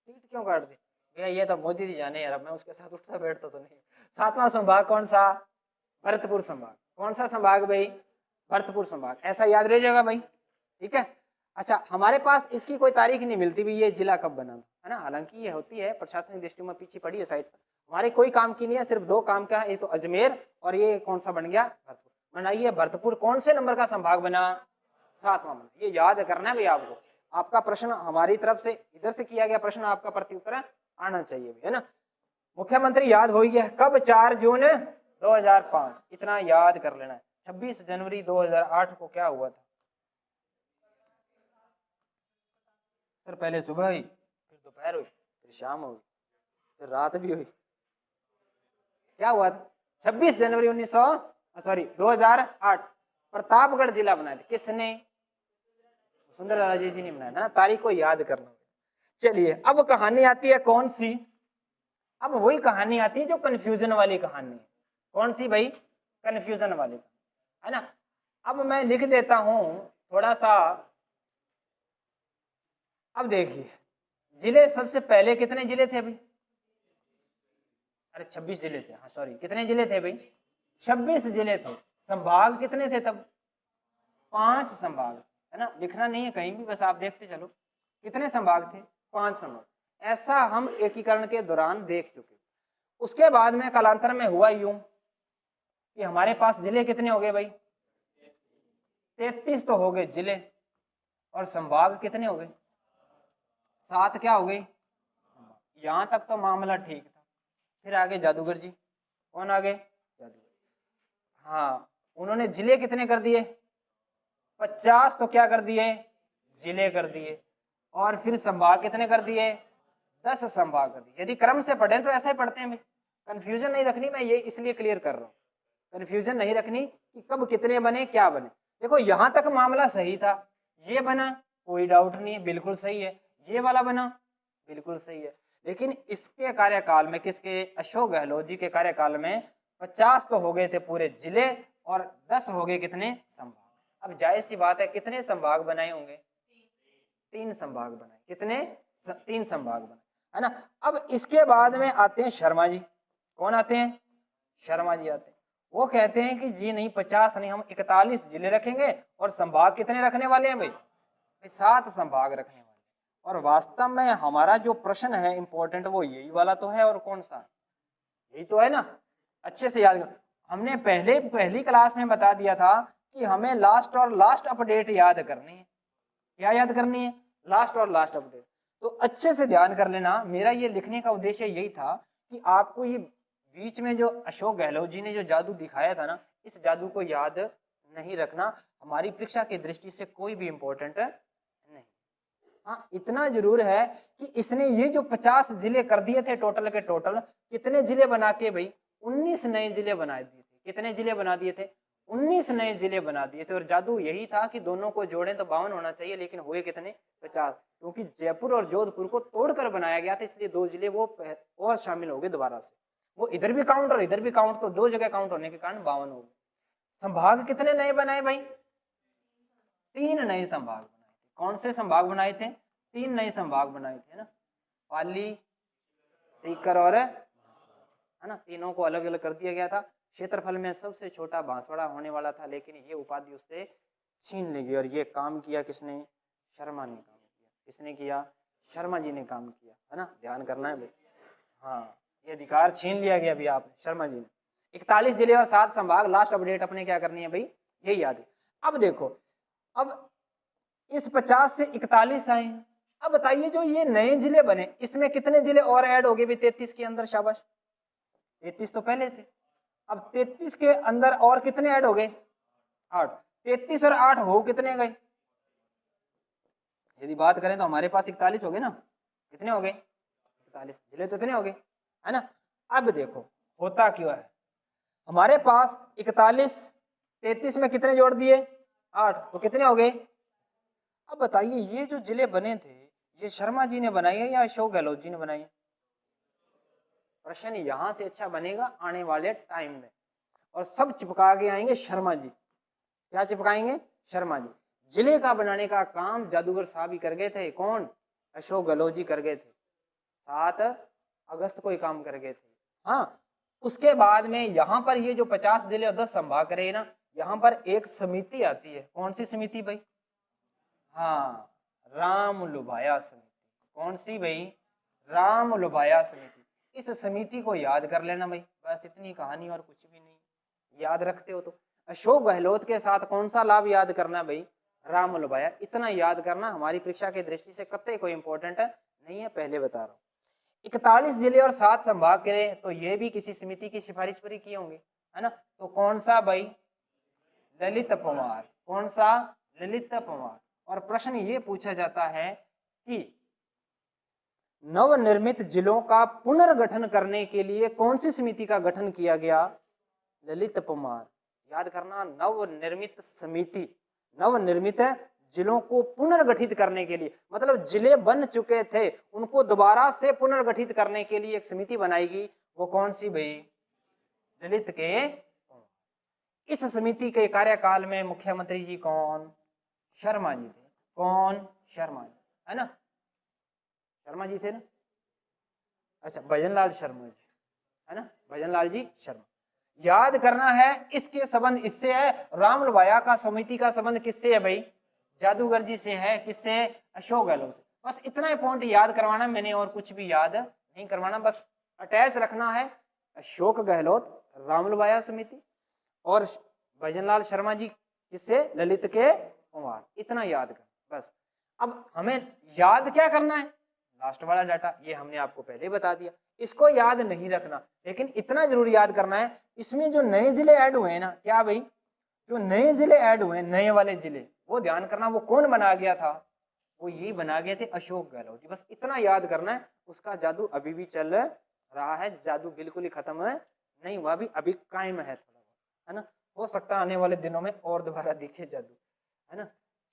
टीट क्यों काट दी भैया, ये तो मोदी जी जाने यार, अब मैं उसके साथ उठता बैठता तो नहीं। सातवां संभाग कौन सा? भरतपुर संभाग। कौन सा संभाग भाई? भरतपुर संभाग, ऐसा याद रह जाएगा भाई, ठीक है। अच्छा, हमारे पास इसकी कोई तारीख नहीं मिलती भी ये जिला कब बना, है ना। हालांकि ये होती है प्रशासनिक दृष्टि में पीछे पड़ी है साइड पर, हमारे कोई काम की नहीं है, सिर्फ दो काम का है, एक तो अजमेर और ये कौन सा बन गया? भरतपुर। बनाइए भरतपुर कौन से नंबर का संभाग बना? 7वां बना। ये याद करना है भाई आपको, आपका प्रश्न हमारी तरफ से इधर से किया गया प्रश्न आपका प्रत्युत्तर आना चाहिए, है ना। मुख्यमंत्री याद हो गया कब? 4 जून 2005, इतना याद कर लेना है। 26 जनवरी 2008 को क्या हुआ था सर? पहले सुबह हुई, फिर दोपहर हुई, फिर शाम हुई, फिर रात भी हुई। क्या हुआ था? 26 जनवरी 2008 प्रतापगढ़ जिला बनाया था। किसने? सुंदरराजे जी ने बनाया ना। तारीख को याद करना। चलिए अब कहानी आती है कौन सी? अब वही कहानी आती है जो कंफ्यूजन वाली कहानी है। कौन सी भाई? कंफ्यूजन वाली, है ना। अब मैं लिख देता हूं थोड़ा सा। अब देखिए जिले, सबसे पहले कितने जिले थे भाई? अरे 26 जिले थे, हाँ सॉरी, कितने जिले थे भाई? 26 जिले थे। संभाग कितने थे तब? 5 संभाग, है ना। लिखना नहीं है कहीं भी, बस आप देखते चलो। कितने संभाग थे? 5 संभाग। ऐसा हम एकीकरण के दौरान देख चुके। उसके बाद में कालांतर में हुआ यूं कि हमारे पास जिले कितने हो गए भाई? 33 तो हो गए जिले, और संभाग कितने हो गए? 7 क्या हो गई? यहां तक तो मामला ठीक था। फिर आगे जादूगर जी, कौन आ गए? जादूगर, हाँ। उन्होंने जिले कितने कर दिए? 50 तो क्या कर दिए? जिले कर दिए। और फिर संभाग कितने कर दिए? 10 संभाग कर दिए। यदि क्रम से पढ़े तो ऐसा ही पढ़ते हैं भाई, कंफ्यूजन नहीं रखनी। मैं ये इसलिए क्लियर कर रहा हूँ, कंफ्यूजन नहीं रखनी कि कब कितने बने क्या बने। देखो यहां तक मामला सही था, ये बना कोई डाउट नहीं है, बिल्कुल सही है। ये वाला बना बिल्कुल सही है। लेकिन इसके कार्यकाल में, किसके? अशोक गहलोत जी के कार्यकाल में 50 तो हो गए थे पूरे जिले, और 10 हो गए कितने? संभाग। अब जाहिर सी बात है कितने संभाग बनाए होंगे? 3 संभाग बनाए। कितने? 3 संभाग बनाए, है ना। अब इसके बाद में आते हैं शर्मा जी। कौन आते हैं? शर्मा जी आते हैं। वो कहते हैं कि जी नहीं 50 नहीं, हम 41 जिले रखेंगे, और संभाग कितने रखने वाले हैं भाई? 7 संभाग रखने वाले। और वास्तव में हमारा जो प्रश्न है इंपॉर्टेंट वो यही वाला तो है, और कौन सा? यही तो है ना। अच्छे से याद करो, हमने पहली क्लास में बता दिया था कि हमें लास्ट और लास्ट अपडेट याद करनी है। क्या याद करनी है? लास्ट और लास्ट अपडेट। तो अच्छे से ध्यान कर लेना, मेरा ये लिखने का उद्देश्य यही था कि आपको ये बीच में जो अशोक गहलोत जी ने जो जादू दिखाया था ना, इस जादू को याद नहीं रखना, हमारी परीक्षा की दृष्टि से कोई भी इंपॉर्टेंट नहीं। हाँ इतना जरूर है कि इसने ये जो 50 जिले कर दिए थे टोटल के टोटल, कितने जिले बना के भाई? 19 नए जिले बना दिए थे। कितने जिले बना दिए थे? 19 नए जिले बना दिए थे। और जादू यही था कि दोनों को जोड़ें तो 52 होना चाहिए, लेकिन हुए कितने? 50। क्योंकि जयपुर और जोधपुर को तोड़कर बनाया गया था, इसलिए 2 जिले वो और शामिल हो गए दोबारा से। वो इधर भी काउंट और इधर भी काउंट, तो 2 जगह काउंट होने के कारण 52 हो गए। संभाग कितने नए बनाए भाई? 3 नए संभाग बनाए थे। कौन से संभाग बनाए थे? 3 नए संभाग बनाए थे ना, पाली, सीकर और, है ना। तीनों को अलग अलग कर दिया गया था। क्षेत्रफल में सबसे छोटा बांसवाड़ा होने वाला था, लेकिन ये उपाधि उससे छीन ली गई। और ये काम किया किसने? शर्मा ने काम किया। किसने किया? शर्मा जी ने काम किया, है ना। ध्यान करना है भाई। हाँ ये अधिकार छीन लिया गया अभी आपने, शर्मा जी ने। 41 जिले और 7 संभाग, लास्ट अपडेट अपने क्या करनी है भाई? यही याद है। अब देखो, अब इस 50 से 41 आए। अब बताइए जो ये नए जिले बने, इसमें कितने जिले और ऐड हो गए भाई 33 के अंदर? शाबाश, 33 तो पहले थे। अब 33 के अंदर और कितने ऐड हो गए? 8। 33 और 8 हो कितने गए? यदि बात करें तो हमारे पास 41 हो गए ना। कितने हो गए? 41 जिले तो कितने हो गए, है ना। अब देखो होता क्यों है, हमारे पास 41, 33 में कितने जोड़ दिए? 8, तो कितने हो गए? अब बताइए ये जो जिले बने थे, ये शर्मा जी ने बनाए या अशोक गहलोत जी ने बनाए? प्रश्न यहां से अच्छा बनेगा आने वाले टाइम में। और सब चिपका के आएंगे शर्मा जी। क्या चिपकाएंगे? शर्मा जी। जिले का बनाने का काम जादूगर साहब ही कर गए थे। कौन? अशोक गहलोत जी कर गए थे। 7 अगस्त को ये काम कर गए थे। हाँ, उसके बाद में यहाँ पर ये जो 50 जिले और 10 संभाग करे ना, यहाँ पर एक समिति आती है। कौन सी समिति भाई? हाँ, राम लुभाया समिति। कौन सी भाई? राम लुभाया समिति। इस समिति को याद कर लेना भाई, बस इतनी कहानी और कुछ भी नहीं। याद रखते हो तो अशोक गहलोत के साथ कौन सा लाभ याद करना भाई? राम लुभाया। इतना याद करना हमारी परीक्षा की दृष्टि से कतई कोई इंपॉर्टेंट नहीं है, पहले बता रहा हूँ। 41 जिले और 7 संभाग करे तो ये भी किसी समिति की सिफारिश पर ही किए होंगे, है ना? तो कौन सा भाई? ललित पंवार। कौन सा? ललित पंवार। और प्रश्न ये पूछा जाता है कि नवनिर्मित जिलों का पुनर्गठन करने के लिए कौन सी समिति का गठन किया गया? ललित पंवार। याद करना, नवनिर्मित समिति, नवनिर्मित जिलों को पुनर्गठित करने के लिए, मतलब जिले बन चुके थे उनको दोबारा से पुनर्गठित करने के लिए एक समिति बनाएगी। वो कौन सी भाई? ललित के। इस समिति के कार्यकाल में मुख्यमंत्री जी कौन? शर्मा जी थे। कौन? शर्मा जी, है ना? शर्मा जी थे ना? अच्छा, भजनलाल शर्मा जी, है ना? भजनलाल जी शर्मा। याद करना है, इसके संबंध इससे है। राम लुभाया का समिति का संबंध किससे है भाई? जादूगर जी से है। किससे? अशोक गहलोत से। बस इतना ही पॉइंट याद करवाना, मैंने और कुछ भी याद नहीं करवाना, बस अटैच रखना है। अशोक गहलोत, राम लुभाया समिति, और भजनलाल शर्मा जी किससे? ललित के पंवार। इतना याद कर बस। अब हमें याद क्या करना है? लास्ट वाला डाटा, ये हमने आपको पहले बता दिया, इसको याद नहीं रखना, लेकिन इतना जरूर याद करना है, इसमें जो नए जिले ऐड हुए हैं ना, क्या भाई? जो नए जिले ऐड हुए, नए वाले जिले, वो ध्यान करना, वो कौन बना गया था? वो यही बना गए थे, अशोक गहलोत जी। बस इतना याद करना है। उसका जादू अभी भी चल रहा है, जादू बिल्कुल ही खत्म नहीं हुआ, अभी कायम है थोड़ा, है ना? हो सकता है आने वाले दिनों में और दोबारा दिखे जादू, है ना?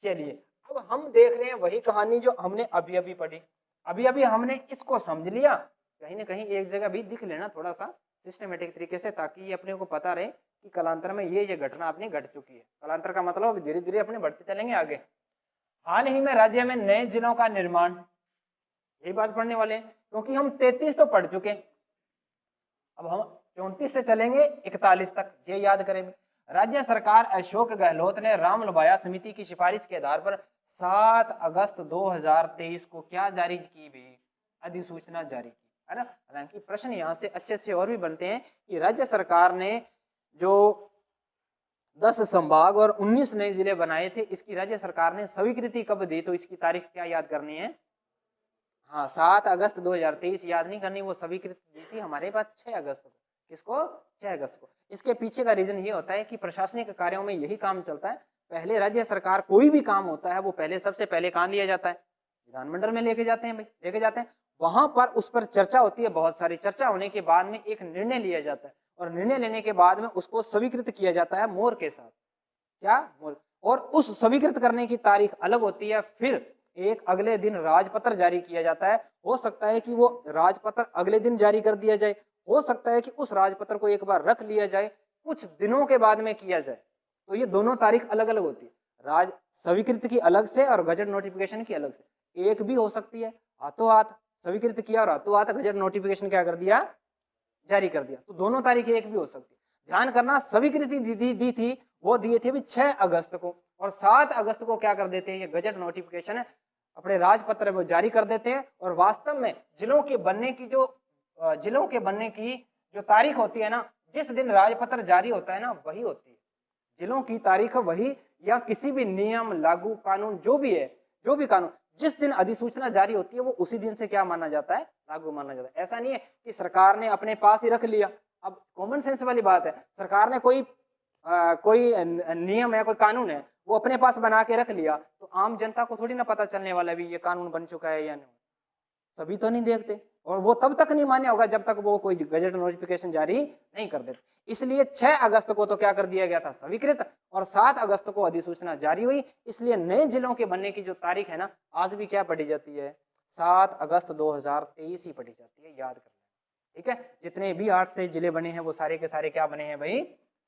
चलिए, अब हम देख रहे हैं वही कहानी जो हमने अभी अभी पढ़ी। अभी अभी हमने इसको समझ लिया, कहीं ना कहीं एक जगह भी दिख लेना थोड़ा सा सिस्टमेटिक तरीके से, ताकि ये अपने को पता रहे कि कालांतर में ये घटना अपनी घट चुकी है। कालांतर का मतलब धीरे धीरे अपने बढ़ते चलेंगे आगे। हाल ही में राज्य में नए जिलों का निर्माण, यही बात पढ़ने वाले हैं, क्योंकि हम 33 तो पढ़ चुके, अब हम 34 से चलेंगे 41 तक, ये याद करेंगे। राज्य सरकार अशोक गहलोत ने राम लुभाया समिति की सिफारिश के आधार पर 7 अगस्त 2023 को क्या जारी की भी? अधिसूचना जारी की, है ना? हालांकि प्रश्न यहाँ से अच्छे और भी बनते हैं कि राज्य सरकार ने जो 10 संभाग और 19 नए जिले बनाए थे, इसकी राज्य सरकार ने स्वीकृति कब दी? तो इसकी तारीख क्या याद करनी है? हाँ, 7 अगस्त 2023 याद नहीं करनी, वो स्वीकृति दी थी हमारे पास 6 अगस्त को। किसको? 6 अगस्त को। इसके पीछे का रीजन ये होता है कि प्रशासनिक कार्यों में यही काम चलता है, पहले राज्य सरकार कोई भी काम होता है वो पहले सबसे पहले कहाँ लिया जाता है? विधानमंडल में लेके जाते हैं भाई, लेके जाते हैं, वहां पर उस पर चर्चा होती है, बहुत सारी चर्चा होने के बाद में एक निर्णय लिया जाता है, और निर्णय लेने के बाद में उसको स्वीकृत किया जाता है मोहर के साथ। क्या? मोहर। और उस स्वीकृत करने की तारीख अलग होती है, फिर एक अगले दिन राजपत्र जारी किया जाता है। हो सकता है कि वो राजपत्र अगले दिन जारी कर दिया जाए, हो सकता है कि उस राजपत्र को एक बार रख लिया जाए, कुछ दिनों के बाद में किया जाए। तो ये दोनों तारीख अलग अलग होती है, राज स्वीकृत की अलग से और गजट नोटिफिकेशन की अलग से। एक भी हो सकती है हाथों हाथ स्वीकृत किया और हाथों हाथ गजट नोटिफिकेशन क्या कर दिया? जारी कर दिया। तो दोनों तारीख एक भी हो सकती है। ध्यान करना, स्वीकृति दी थी वो दिए थे 6 अगस्त को, और 7 अगस्त को क्या कर देते हैं? ये गजट नोटिफिकेशन अपने राजपत्र में जारी कर देते हैं। और वास्तव में जिलों के बनने की जो तारीख होती है ना, जिस दिन राजपत्र जारी होता है ना, वही होती है जिलों की तारीख, वही, या किसी भी नियम, लागू कानून, जो भी कानून जिस दिन अधिसूचना जारी होती है वो उसी दिन से क्या माना जाता है? लागू माना जाता है। ऐसा नहीं है कि सरकार ने अपने पास ही रख लिया। अब कॉमन सेंस वाली बात है, सरकार ने कोई नियम है, कोई कानून है, वो अपने पास बना के रख लिया, तो आम जनता को थोड़ी ना पता चलने वाला भी ये कानून बन चुका है या नहीं। सभी तो नहीं देखते, और वो तब तक नहीं मान्य होगा जब तक वो कोई गजट नोटिफिकेशन जारी नहीं कर देते। इसलिए 6 अगस्त को तो क्या कर दिया गया था? स्वीकृत, और 7 अगस्त को अधिसूचना जारी हुई। इसलिए नए जिलों के बनने की जो तारीख है ना, आज भी क्या पढ़ी जाती है? 7 अगस्त 2023 ही पढ़ी जाती है, याद कर। ठीक है, जितने भी 8 से जिले बने हैं वो सारे के सारे क्या बने हैं भाई,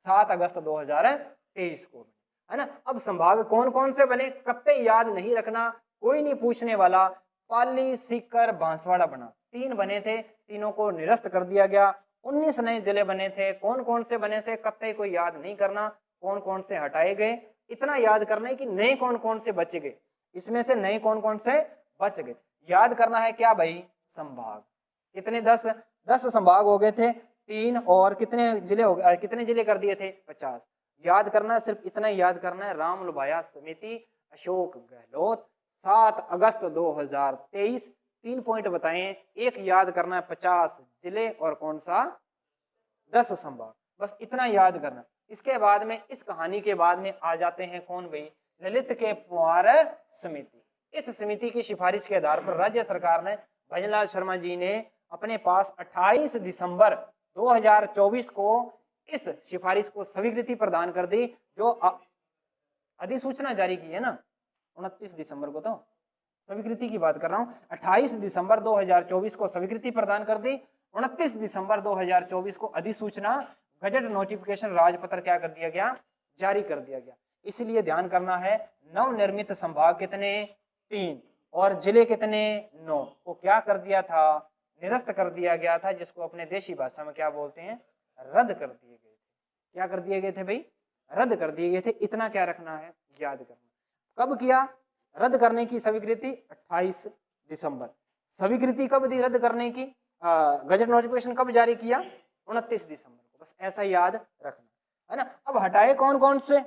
7 अगस्त 2023 को, है ना। अब संभाग कौन कौन से बने, कत्ते याद नहीं रखना, कोई नहीं पूछने वाला। पाली, सीकर, बांसवाड़ा बना, 3 बने थे, तीनों को निरस्त कर दिया गया। 19 नए जिले बने थे, कौन कौन से बने थे, कत्ते को याद नहीं करना, कौन कौन से हटाए गए, इतना याद करना है कि नए कौन कौन से बच गए, इसमें से नए कौन कौन से बच गए, याद करना है क्या भाई, संभाग। कितने, 10 संभाग हो गए थे, 3 और कितने जिले हो गए, कितने जिले कर दिए थे, 50। याद करना है, सिर्फ इतना ही याद करना है, राम लुभाया समिति, अशोक गहलोत, 7 अगस्त 2023, 3 पॉइंट बताएं, एक याद करना है 50 जिले और कौन सा, 10 संभाग, बस इतना याद करना। इसके बाद में, इस कहानी के बाद में आ जाते हैं कौन भाई, ललित के पुआर समिति। इस समिति की सिफारिश के आधार पर राज्य सरकार ने, भजनलाल शर्मा जी ने अपने पास 28 दिसंबर 2024 को इस सिफारिश को स्वीकृति प्रदान कर दी, जो अधिसूचना जारी की है ना 29 दिसंबर को, तो स्वीकृति की बात कर रहा हूं, 28 दिसंबर 2024 को स्वीकृति प्रदान कर दी, 29 दिसंबर 2024 को अधिसूचना, गजट नोटिफिकेशन, राजपत्र क्या कर दिया गया, जारी कर दिया गया। इसलिए ध्यान करना है, नवनिर्मित संभाग कितने, 3 और जिले कितने, 9 को क्या कर दिया था, निरस्त कर दिया गया था, जिसको अपने देशी भाषा में क्या बोलते हैं, रद्द कर दिए गए थे। क्या कर दिए गए थे भाई, रद्द कर दिए गए थे, इतना क्या रखना है, याद करना। कब किया रद्द करने की स्वीकृति, 28 दिसंबर। स्वीकृति कब दी रद्द करने की, गजट नोटिफिकेशन कब जारी किया, 29 दिसंबर को, बस ऐसा याद रखना है ना। अब हटाए कौन कौन से,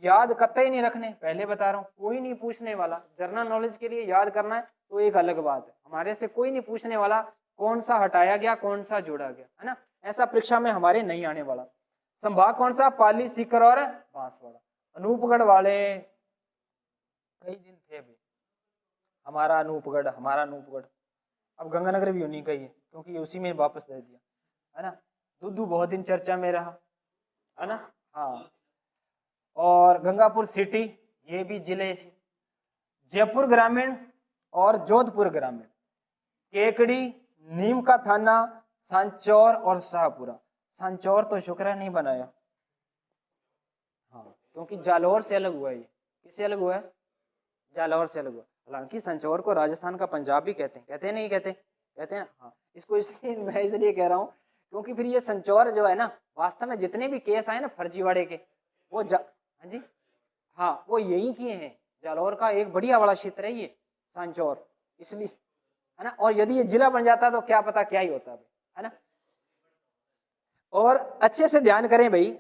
याद कतई नहीं रखने, पहले बता रहा हूँ, कोई नहीं पूछने वाला, जनरल नॉलेज के लिए याद करना है तो एक अलग बात है, हमारे से कोई नहीं पूछने वाला कौन सा हटाया गया, कौन सा जोड़ा गया, है ना, ऐसा परीक्षा में हमारे नहीं आने वाला। संभाग कौन सा, पाली, सीकर और बांसवाड़ा। अनूपगढ़ वाले कई दिन थे भी, हमारा अनूपगढ़, अब गंगानगर भी उन्हीं का ही है, क्योंकि उसी में वापस दे दिया, है ना। दुद्दू बहुत दिन चर्चा में रहा, है ना, हाँ। और गंगापुर सिटी, ये भी जिले, जयपुर ग्रामीण और जोधपुर ग्रामीण, केकड़ी, नीम का थाना, सांचौर और शाहपुरा। सांचौर तो शुक्र नहीं बनाया, हाँ, क्योंकि जालौर से अलग हुआ, ये किससे अलग हुआ है, जालौर से अलग हुआ। हालांकि सांचौर को राजस्थान का पंजाब भी कहते हैं, कहते हैं नहीं कहते, कहते हैं, हाँ। इसको इसलिए मैं इसलिए कह रहा हूँ क्योंकि फिर ये सांचौर जो है ना, वास्तव में जितने भी केस आए ना फर्जीवाड़े के, वो हाँ जी, हाँ, वो यही किए हैं। जालौर का एक बढ़िया बड़ा क्षेत्र है ये सांचौर, इसलिए, है ना। और यदि ये जिला बन जाता तो क्या पता क्या ही होता है ना। और अच्छे से ध्यान करें भाई,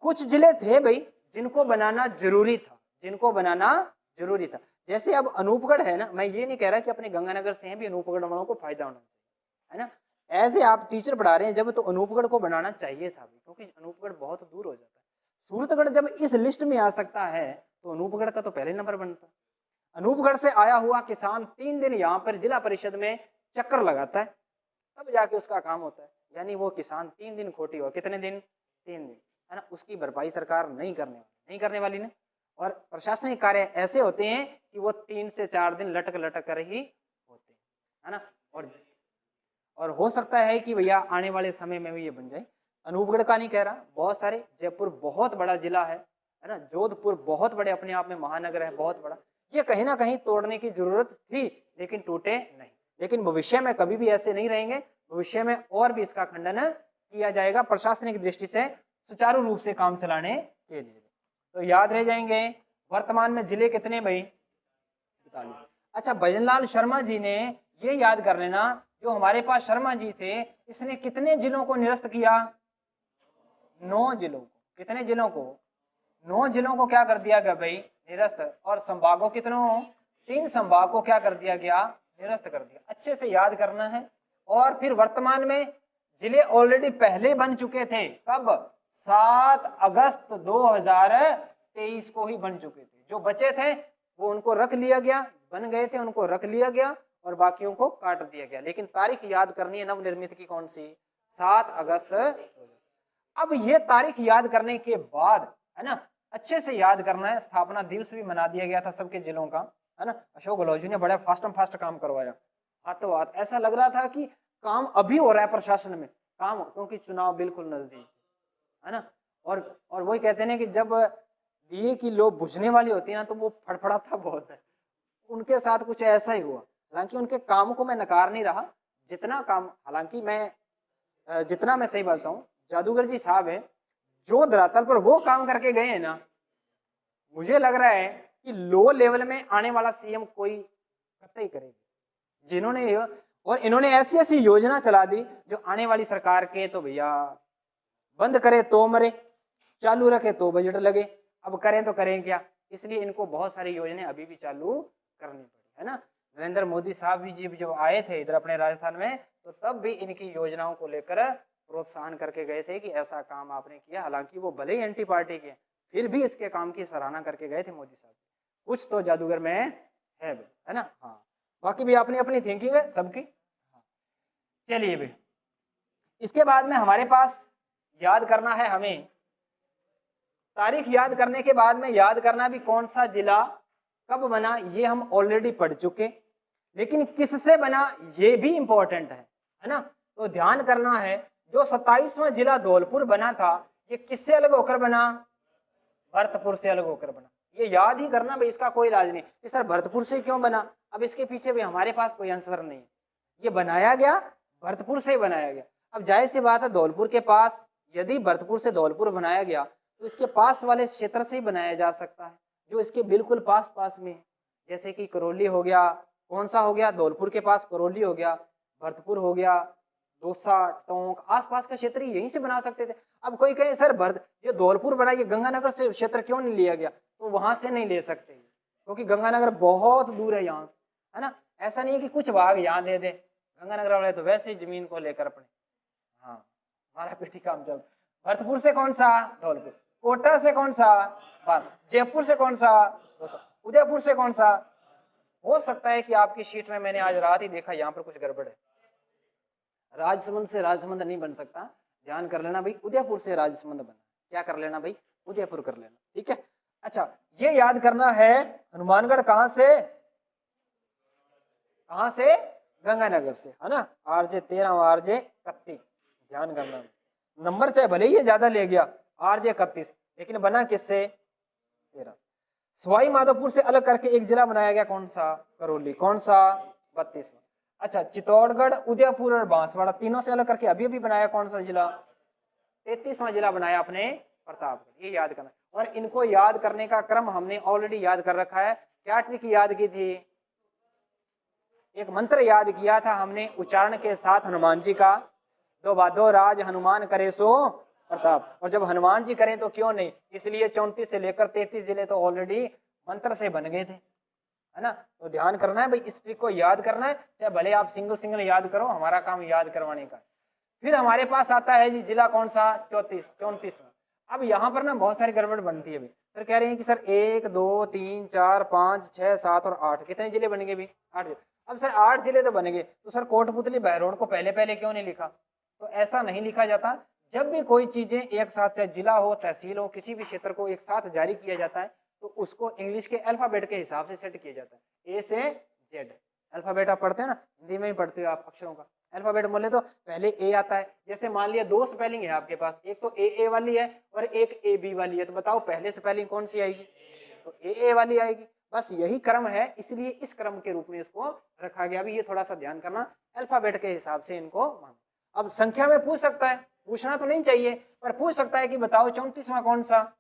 कुछ जिले थे भाई जिनको बनाना जरूरी था, जिनको बनाना जरूरी था। जैसे अब अनूपगढ़ है ना, मैं ये नहीं कह रहा कि अपने गंगानगर से हैं भी अनूपगढ़ वालों को फायदा होना चाहिए, है ना। ऐसे आप टीचर पढ़ा रहे हैं जब, तो अनूपगढ़ को बनाना चाहिए था भाई, क्योंकि अनूपगढ़ बहुत दूर हो जाता है। सूरतगढ़ जब इस लिस्ट में आ सकता है तो अनूपगढ़ का तो पहले नंबर बनता। अनूपगढ़ से आया हुआ किसान 3 दिन यहाँ पर जिला परिषद में चक्कर लगाता है, तब जाके उसका काम होता है। यानी वो किसान 3 दिन खोटी हुआ, कितने दिन, 3 दिन, है ना। उसकी भरपाई सरकार नहीं करने वाली ने। और प्रशासनिक कार्य ऐसे होते हैं कि वो 3 से 4 दिन लटक कर ही होते हैं, है ना। और हो सकता है कि भैया आने वाले समय में भी ये बन जाए। अनूपगढ़ का नहीं कह रहा, बहुत सारे, जयपुर बहुत बड़ा जिला है ना, जोधपुर बहुत बड़े अपने आप में महानगर है, बहुत बड़ा। ये कहीं ना कहीं तोड़ने की जरूरत थी, लेकिन टूटे नहीं। लेकिन भविष्य में कभी भी ऐसे नहीं रहेंगे, भविष्य में और भी इसका खंडन किया जाएगा प्रशासनिक दृष्टि से सुचारू रूप से काम चलाने के लिए। तो याद रह जाएंगे। वर्तमान में जिले कितने भाई, 45। अच्छा, भजनलाल शर्मा जी ने ये याद कर लेना, जो हमारे पास शर्मा जी थे, इसने कितने जिलों को निरस्त किया, 9 जिलों को। कितने जिलों को, 9 जिलों को क्या कर दिया गया भाई, निरस्त। और संभागों कितनों, 3 संभाग को क्या कर दिया गया, निरस्त कर दिया। अच्छे से याद करना है। और फिर वर्तमान में जिले ऑलरेडी पहले बन चुके थे, कब, 7 अगस्त 2023 को ही बन चुके थे। जो बचे थे वो उनको रख लिया गया, बन गए थे उनको रख लिया गया, और बाकियों को काट दिया गया। लेकिन तारीख याद करनी है नवनिर्मित की, कौन सी, 7 अगस्त। अब ये तारीख याद करने के बाद, है ना, अच्छे से याद करना है। स्थापना दिवस भी मना दिया गया था सबके जिलों का, है ना। अशोक गहलोत जी ने बड़ा फास्ट काम करवाया, हाथों हाथ। ऐसा लग रहा था कि काम अभी हो रहा है प्रशासन में, काम, क्योंकि चुनाव बिल्कुल नजदीक है ना। और वही कहते हैं ना कि जब दिए की लो बुझने वाली होती है ना तो वो फड़फड़ाता बहुत है, उनके साथ कुछ ऐसा ही हुआ। हालांकि उनके काम को मैं नकार नहीं रहा, जितना काम, हालांकि मैं जितना मैं सही बोलता हूँ, जादूगर जी साहब है जो धरातल पर वो काम करके गए हैं ना, मुझे लग रहा है कि लो लेवल में आने वाला सीएम कोई कतई करेगी, जिन्होंने, और इन्होंने ऐसी ऐसी योजना चला दी जो आने वाली सरकार के तो भैया बंद करे तो मरे, चालू रखे तो बजट लगे, अब करें तो करें क्या। इसलिए इनको बहुत सारी योजनाएं अभी भी चालू करनी पड़ी है ना। नरेंद्र मोदी साहब भी जी जब आए थे इधर अपने राजस्थान में, तो तब भी इनकी योजनाओं को लेकर प्रोत्साहन करके गए थे कि ऐसा काम आपने किया। हालांकि वो भले ही एंटी पार्टी के, फिर भी इसके काम की सराहना करके गए थे मोदी साहब। कुछ तो जादूगर में है ना। हाँ, बाकी भी अपनी अपनी थिंकिंग है सबकी। चलिए भी, इसके बाद में हमारे पास याद करना है हमें, तारीख याद करने के बाद में याद करना भी कौन सा जिला कब बना, ये हम ऑलरेडी पढ़ चुके, लेकिन किससे बना ये भी इंपॉर्टेंट है ना। तो ध्यान करना है, जो 27वां जिला धौलपुर बना था, ये किससे अलग होकर बना, भरतपुर से अलग होकर बना। ये याद ही करना भाई, इसका कोई इलाज नहीं कि सर भरतपुर से क्यों बना। अब इसके पीछे भी हमारे पास कोई आंसर नहीं है, ये बनाया गया भरतपुर से ही बनाया गया। अब जाहिर सी बात है, धौलपुर के पास, यदि भरतपुर से धौलपुर बनाया गया तो इसके पास वाले क्षेत्र से ही बनाया जा सकता है, जो इसके बिल्कुल पास पास में है। जैसे कि करौली हो गया, कौन सा हो गया, धौलपुर के पास करौली हो गया, भरतपुर हो गया, दौसा, टोंक, आसपास का क्षेत्र यहीं से बना सकते थे। अब कोई कहे सर ये धौलपुर बना, ये गंगानगर से क्षेत्र क्यों नहीं लिया गया, तो वहां से नहीं ले सकते क्योंकि गंगानगर बहुत दूर है यहाँ, है ना। ऐसा नहीं है कि कुछ भाग यहाँ दे दे, गंगानगर वाले तो वैसे ही जमीन को लेकर अपने, हाँ, हमारा पेटी काम चल। भरतपुर से कौन सा, धौलपुर। कोटा से कौन सा, जयपुर से कौन सा, उदयपुर से कौन सा। हो सकता है कि आपकी शीट में मैंने आज रात ही देखा यहाँ पर कुछ गड़बड़ है, राजसमंद से राजसमंद नहीं बन सकता, ध्यान कर लेना भाई, उदयपुर से राजसमंद बना। क्या कर लेना भाई, उदयपुर कर लेना, ठीक है। अच्छा, ये याद करना है, हनुमानगढ़ कहां से, गंगानगर से, है ना। RJ 13 और RJ 31, ध्यान करना। नंबर चाहे भले ही ये ज्यादा ले गया, RJ 31, लेकिन बना किससे, 13। सवाई माधोपुर से अलग करके एक जिला बनाया गया, कौन सा, करौली, कौन सा, 32वां। अच्छा, चित्तौड़गढ़, उदयपुर और बांसवाड़ा, तीनों से अलग करके अभी अभी बनाया कौन सा जिला, 33वां जिला बनाया अपने प्रतापगढ़। ये याद करना, और इनको याद करने का क्रम हमने ऑलरेडी याद कर रखा है। क्या ट्रिक याद की थी, एक मंत्र याद किया था हमने उच्चारण के साथ हनुमान जी का, दो बादो राज हनुमान करे सो प्रताप। और जब हनुमान जी करें तो क्यों नहीं, इसलिए 34 से लेकर 33 जिले तो ऑलरेडी मंत्र से बन गए थे, है ना। तो ध्यान करना है भाई, इस ट्रिक को याद करना है, चाहे भले आप सिंगल सिंगल याद करो, हमारा काम याद करवाने का। फिर हमारे पास आता है जी जिला कौन सा, 34वां। अब यहाँ पर ना बहुत सारी गड़बड़ बनती है भाई, सर कह रहे हैं कि सर 1 2 3 4 5 6 7 और 8, कितने जिले बनेंगे भाई, 8। अब सर 8 जिले तो बनेंगे, तो सर कोटपुतली बहरोड को पहले पहले क्यों नहीं लिखा। तो ऐसा नहीं लिखा जाता, जब भी कोई चीजें एक साथ, चाहे जिला हो, तहसील हो, किसी भी क्षेत्र को एक साथ जारी किया जाता है तो उसको इंग्लिश के अल्फाबेट के हिसाब से सेट किया जाता है, A से Z। अल्फाबेट आप पढ़ते हैं ना, हिंदी में ही पढ़ते हो आप अक्षरों का अल्फाबेट बोले तो पहले A आता है। जैसे मान लिया 2 स्पेलिंग है आपके पास, एक तो AA वाली है और एक AB वाली है, तो बताओ पहले स्पेलिंग कौन सी आएगी, तो AA वाली आएगी। बस यही क्रम है, इसलिए इस क्रम के रूप में इसको रखा गया। भी ये थोड़ा सा ध्यान करना, अल्फाबेट के हिसाब से इनको मानो। अब संख्या में पूछ सकता है, पूछना तो नहीं चाहिए पर पूछ सकता है कि बताओ 34वां कौन सा,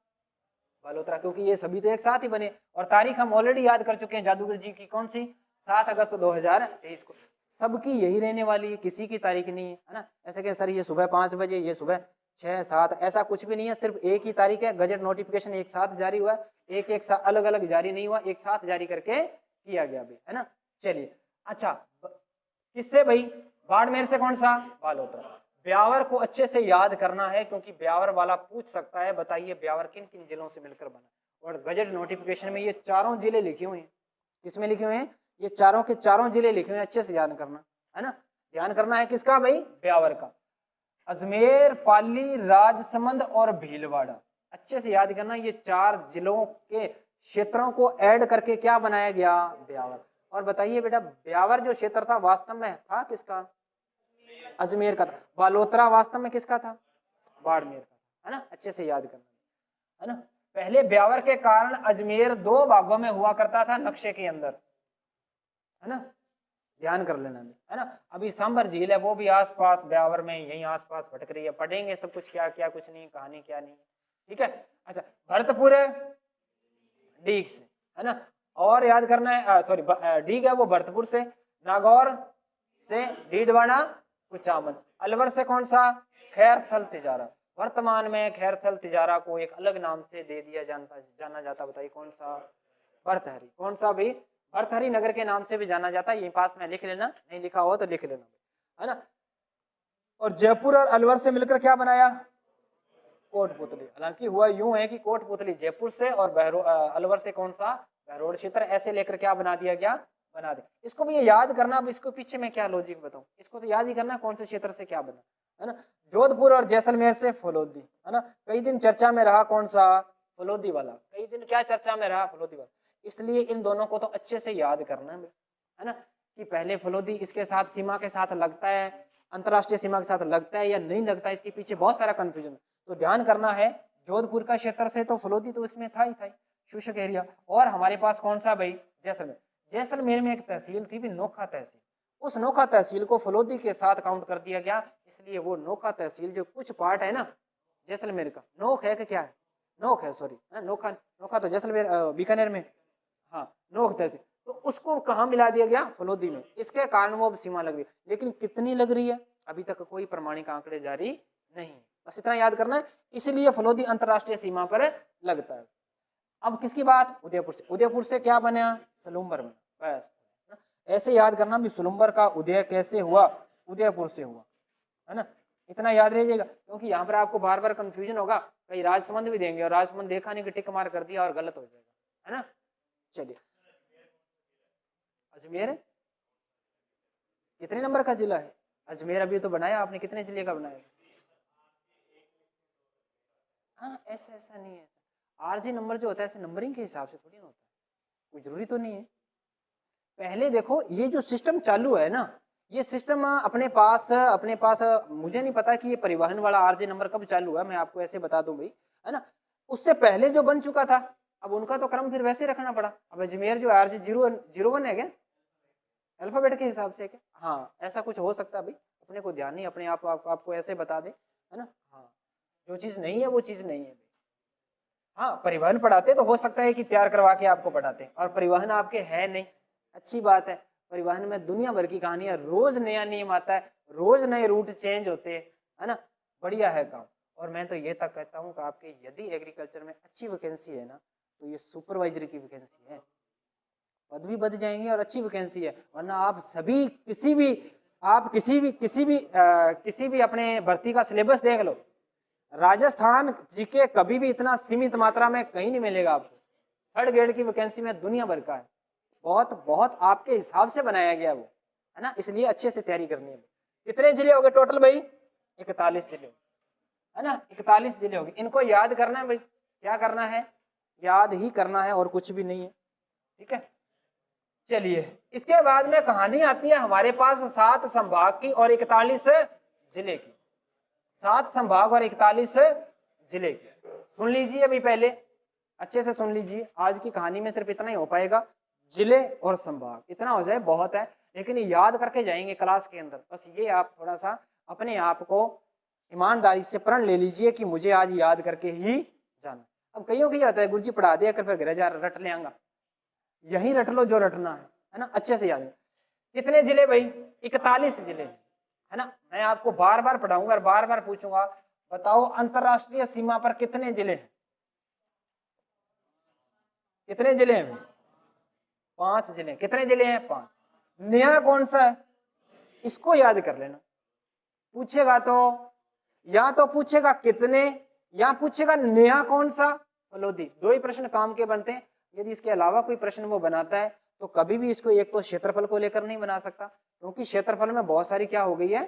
बालोतरा, क्योंकि ये सभी तो एक साथ ही बने। और तारीख हम ऑलरेडी याद कर चुके हैं जादूगर जी की, कौन सी, 7 अगस्त 2023 को। सबकी यही रहने वाली है, किसी की तारीख नहीं है ना। ऐसे कि सर ये सुबह 5 बजे, ये सुबह 6 7, ऐसा कुछ भी नहीं है, सिर्फ एक ही तारीख है। गजट नोटिफिकेशन एक साथ जारी हुआ, एक साथ अलग अलग जारी नहीं हुआ, एक साथ जारी करके किया गया भी, है ना। चलिए, अच्छा किससे भाई, बाड़मेर से कौन सा, बालोतरा। ब्यावर को अच्छे से याद करना है क्योंकि ब्यावर वाला पूछ सकता है, बताइए ब्यावर किन किन जिलों से मिलकर बना। और गजट नोटिफिकेशन में ये चारों जिले लिखे हुए हैं, किसमें लिखे हुए हैं, ये चारों के चारों जिले लिखे हुए हैं, अच्छे से याद करना है ना। ध्यान करना है किसका भाई, ब्यावर का। अजमेर, पाली, राजसमंद और भीलवाड़ा, अच्छे से याद करना। ये 4 जिलों के क्षेत्रों को ऐड करके क्या बनाया गया, ब्यावर। और बताइए बेटा, ब्यावर जो क्षेत्र था वास्तव में था किसका, अजमेर का था। बालोतरा वास्तव में किसका था? बाड़मेर का, है ना। अच्छे से याद करना, है ना। पहले ब्यावर के कारण अजमेर 2 भागों में हुआ करता था नक्शे के अंदर, है ना, ध्यान कर लेना, है ना। अभी सांबर झील है वो भी आसपास ब्यावर में यहीं आसपास भटक रही है, पढ़ेंगे सब कुछ, क्या क्या कुछ नहीं, कहानी क्या नहीं, ठीक है। अच्छा, भरतपुर डीग से, है ना, और याद करना है, सॉरी डीग है वो भरतपुर से, नागौर से डीडवाना कुचामन, अलवर से कौन सा? खैरथल तिजारा। वर्तमान में खैरथल तिजारा को एक अलग नाम से दे दिया जाना जाता, बताइए कौन सा? भरतहरी। कौन सा भी? भरतहरी नगर के नाम से भी जाना जाता है, ये पास में लिख लेना, नहीं लिखा हो तो लिख लेना, है ना। और जयपुर और अलवर से मिलकर क्या बनाया? कोटपुतली। हालांकि हुआ यूं है कि कोटपुतली जयपुर से और अलवर से कौन सा? बहरोड क्षेत्र, ऐसे लेकर क्या बना दिया गया? बना दे। इसको भी ये याद करना, अब इसको पीछे में क्या लॉजिक बताऊं, इसको तो याद ही करना कौन से क्षेत्र से क्या बना, है ना। जोधपुर और जैसलमेर से फलोदी, है ना। कई दिन चर्चा में रहा कौन सा? फलोदी वाला। कई दिन क्या चर्चा में रहा? फलोदी वाला। इसलिए इन दोनों को तो अच्छे से याद करना है ना, कि पहले फलोदी इसके साथ सीमा के साथ लगता है, अंतरराष्ट्रीय सीमा के साथ लगता है या नहीं लगता है, इसके पीछे बहुत सारा कंफ्यूजन, तो ध्यान करना है। जोधपुर का क्षेत्र से तो फलोदी तो इसमें था ही था, शुष्क एरिया। और हमारे पास कौन सा भाई? जैसलमेर। जैसलमेर में एक तहसील थी भी, नोखा तहसील, उस नोखा तहसील को फलोदी के साथ काउंट कर दिया गया, इसलिए वो नोखा तहसील जो कुछ पार्ट है ना जैसलमेर का, नोख है कि क्या है? नोख है, सॉरी, नोखा, नोखा तो जैसलमेर बीकानेर में, हाँ, नोख तहसील, तो उसको कहाँ मिला दिया गया? फलोदी में। इसके कारण वो सीमा लग रही है, लेकिन कितनी लग रही है अभी तक कोई प्रमाणिक आंकड़े जारी नहीं, बस इतना याद करना है। इसलिए फलोदी अंतरराष्ट्रीय सीमा पर लगता है। अब किसकी बात? उदयपुर से। उदयपुर से क्या बना? सलूम्बर बना, बस। ऐसे याद करना भी, सुलुम्बर का उदय कैसे हुआ? उदयपुर से हुआ, है ना, इतना याद रहिएगा, क्योंकि यहाँ पर आपको बार बार कंफ्यूजन होगा, कई राजसमंद भी देंगे और राजसमंद देखा नहीं कि टिक मार कर दिया और गलत हो जाएगा, है ना। चलिए, अजमेर कितने नंबर का जिला है? अजमेर अभी तो बनाया आपने, कितने जिले का बनाया? हाँ, ऐसा नहीं है, आरजी नंबर जो होता है ऐसे नंबरिंग के हिसाब से थोड़ी होता है, कोई जरूरी तो नहीं है। पहले देखो, ये जो सिस्टम चालू है ना, ये सिस्टम अपने पास मुझे नहीं पता कि ये परिवहन वाला आरजी नंबर कब चालू हुआ, मैं आपको ऐसे बता दूं भाई, है ना। उससे पहले जो बन चुका था, अब उनका तो क्रम फिर वैसे रखना पड़ा। अब अजमेर जो आरजी 001 है क्या, अल्फाबेट के हिसाब से क्या? हाँ, ऐसा कुछ हो सकता है भाई, अपने को ध्यान नहीं, अपने आपको ऐसे बता दे, है ना। हाँ, जो चीज नहीं है वो चीज नहीं है। हाँ, परिवहन पढ़ाते तो हो सकता है कि तैयार करवा के आपको पढ़ाते, और परिवहन आपके है नहीं, अच्छी बात है। परिवहन में दुनिया भर की कहानी है, रोज नया नियम आता है, रोज नए रूट चेंज होते हैं, है ना, बढ़िया है काम। और मैं तो ये तक कहता हूँ कि आपके यदि एग्रीकल्चर में अच्छी वैकेंसी है ना, तो ये सुपरवाइजरी की वैकेंसी है, पद भी बढ़ जाएंगे और अच्छी वैकेंसी है। वरना आप सभी किसी भी अपने भर्ती का सिलेबस देख लो, राजस्थान जीके कभी भी इतना सीमित मात्रा में कहीं नहीं मिलेगा आपको। 3rd ग्रेड की वैकेंसी में दुनिया भर का है, बहुत बहुत आपके हिसाब से बनाया गया वो, है ना, इसलिए अच्छे से तैयारी करनी है। कितने जिले हो गए टोटल भाई? 41 जिले, है ना, 41 जिले हो गए। इनको याद करना है भाई, क्या करना है? याद ही करना है और कुछ भी नहीं है, ठीक है। चलिए, इसके बाद में कहानी आती है हमारे पास 7 संभाग की और 41 जिले की। 7 संभाग और 41 जिले की, सुन लीजिए अभी, पहले अच्छे से सुन लीजिए। आज की कहानी में सिर्फ इतना ही हो पाएगा, जिले और संभाग, इतना हो जाए बहुत है, लेकिन याद करके जाएंगे क्लास के अंदर। बस ये आप थोड़ा सा अपने आप को ईमानदारी से प्रण ले लीजिए कि मुझे आज याद करके ही जाना। अब कईयों की आता है, गुरुजी पढ़ा दिया कर फिर घर जा रट ले आऊंगा, यही रट लो जो रटना है ना, अच्छे से याद। कितने जिले भाई? 41 जिले, है ना। मैं आपको बार बार पढ़ाऊंगा और बार बार पूछूंगा, बताओ अंतरराष्ट्रीय सीमा पर कितने जिले हैं? कितने जिले हैं? 5 जिले। कितने जिले हैं? 5। नया कौन सा है? इसको याद कर लेना। पूछेगा तो या तो पूछेगा कितने, या पूछेगा नया कौन सा? फलोदी। 2 ही प्रश्न काम के बनते हैं। यदि इसके अलावा कोई प्रश्न वो बनाता है तो कभी भी इसको एक तो क्षेत्रफल को लेकर नहीं बना सकता, क्योंकि क्षेत्रफल में बहुत सारी क्या हो गई है,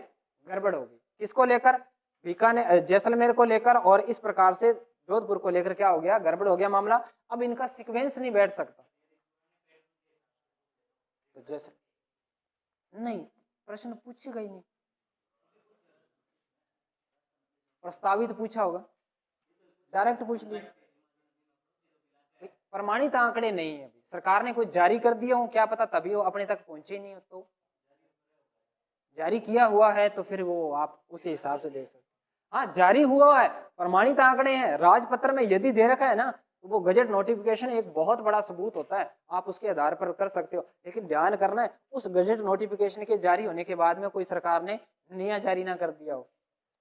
गड़बड़ हो गई। किसको लेकर? बीकानेर, जैसलमेर को लेकर, और इस प्रकार से जोधपुर को लेकर क्या हो गया, गड़बड़ हो गया मामला। अब इनका सीक्वेंस नहीं बैठ सकता, तो जैसे नहीं, प्रश्न पूछेगा ही नहीं, प्रस्तावित पूछा होगा, डायरेक्ट पूछ लीजिए। प्रमाणित आंकड़े नहीं है, सरकार ने कुछ जारी कर दिया हो क्या पता, तभी वो अपने तक पहुंचे नहीं हो। तो जारी किया हुआ है तो फिर वो आप उसी हिसाब से दे सकते। हाँ, जारी हुआ है, प्रमाणित आंकड़े हैं, राजपत्र में यदि दे रखा है ना, तो वो गजट नोटिफिकेशन एक बहुत बड़ा सबूत होता है, आप उसके आधार पर कर सकते हो। लेकिन ध्यान करना है, उस गजट नोटिफिकेशन के जारी होने के बाद में कोई सरकार ने नया जारी ना कर दिया हो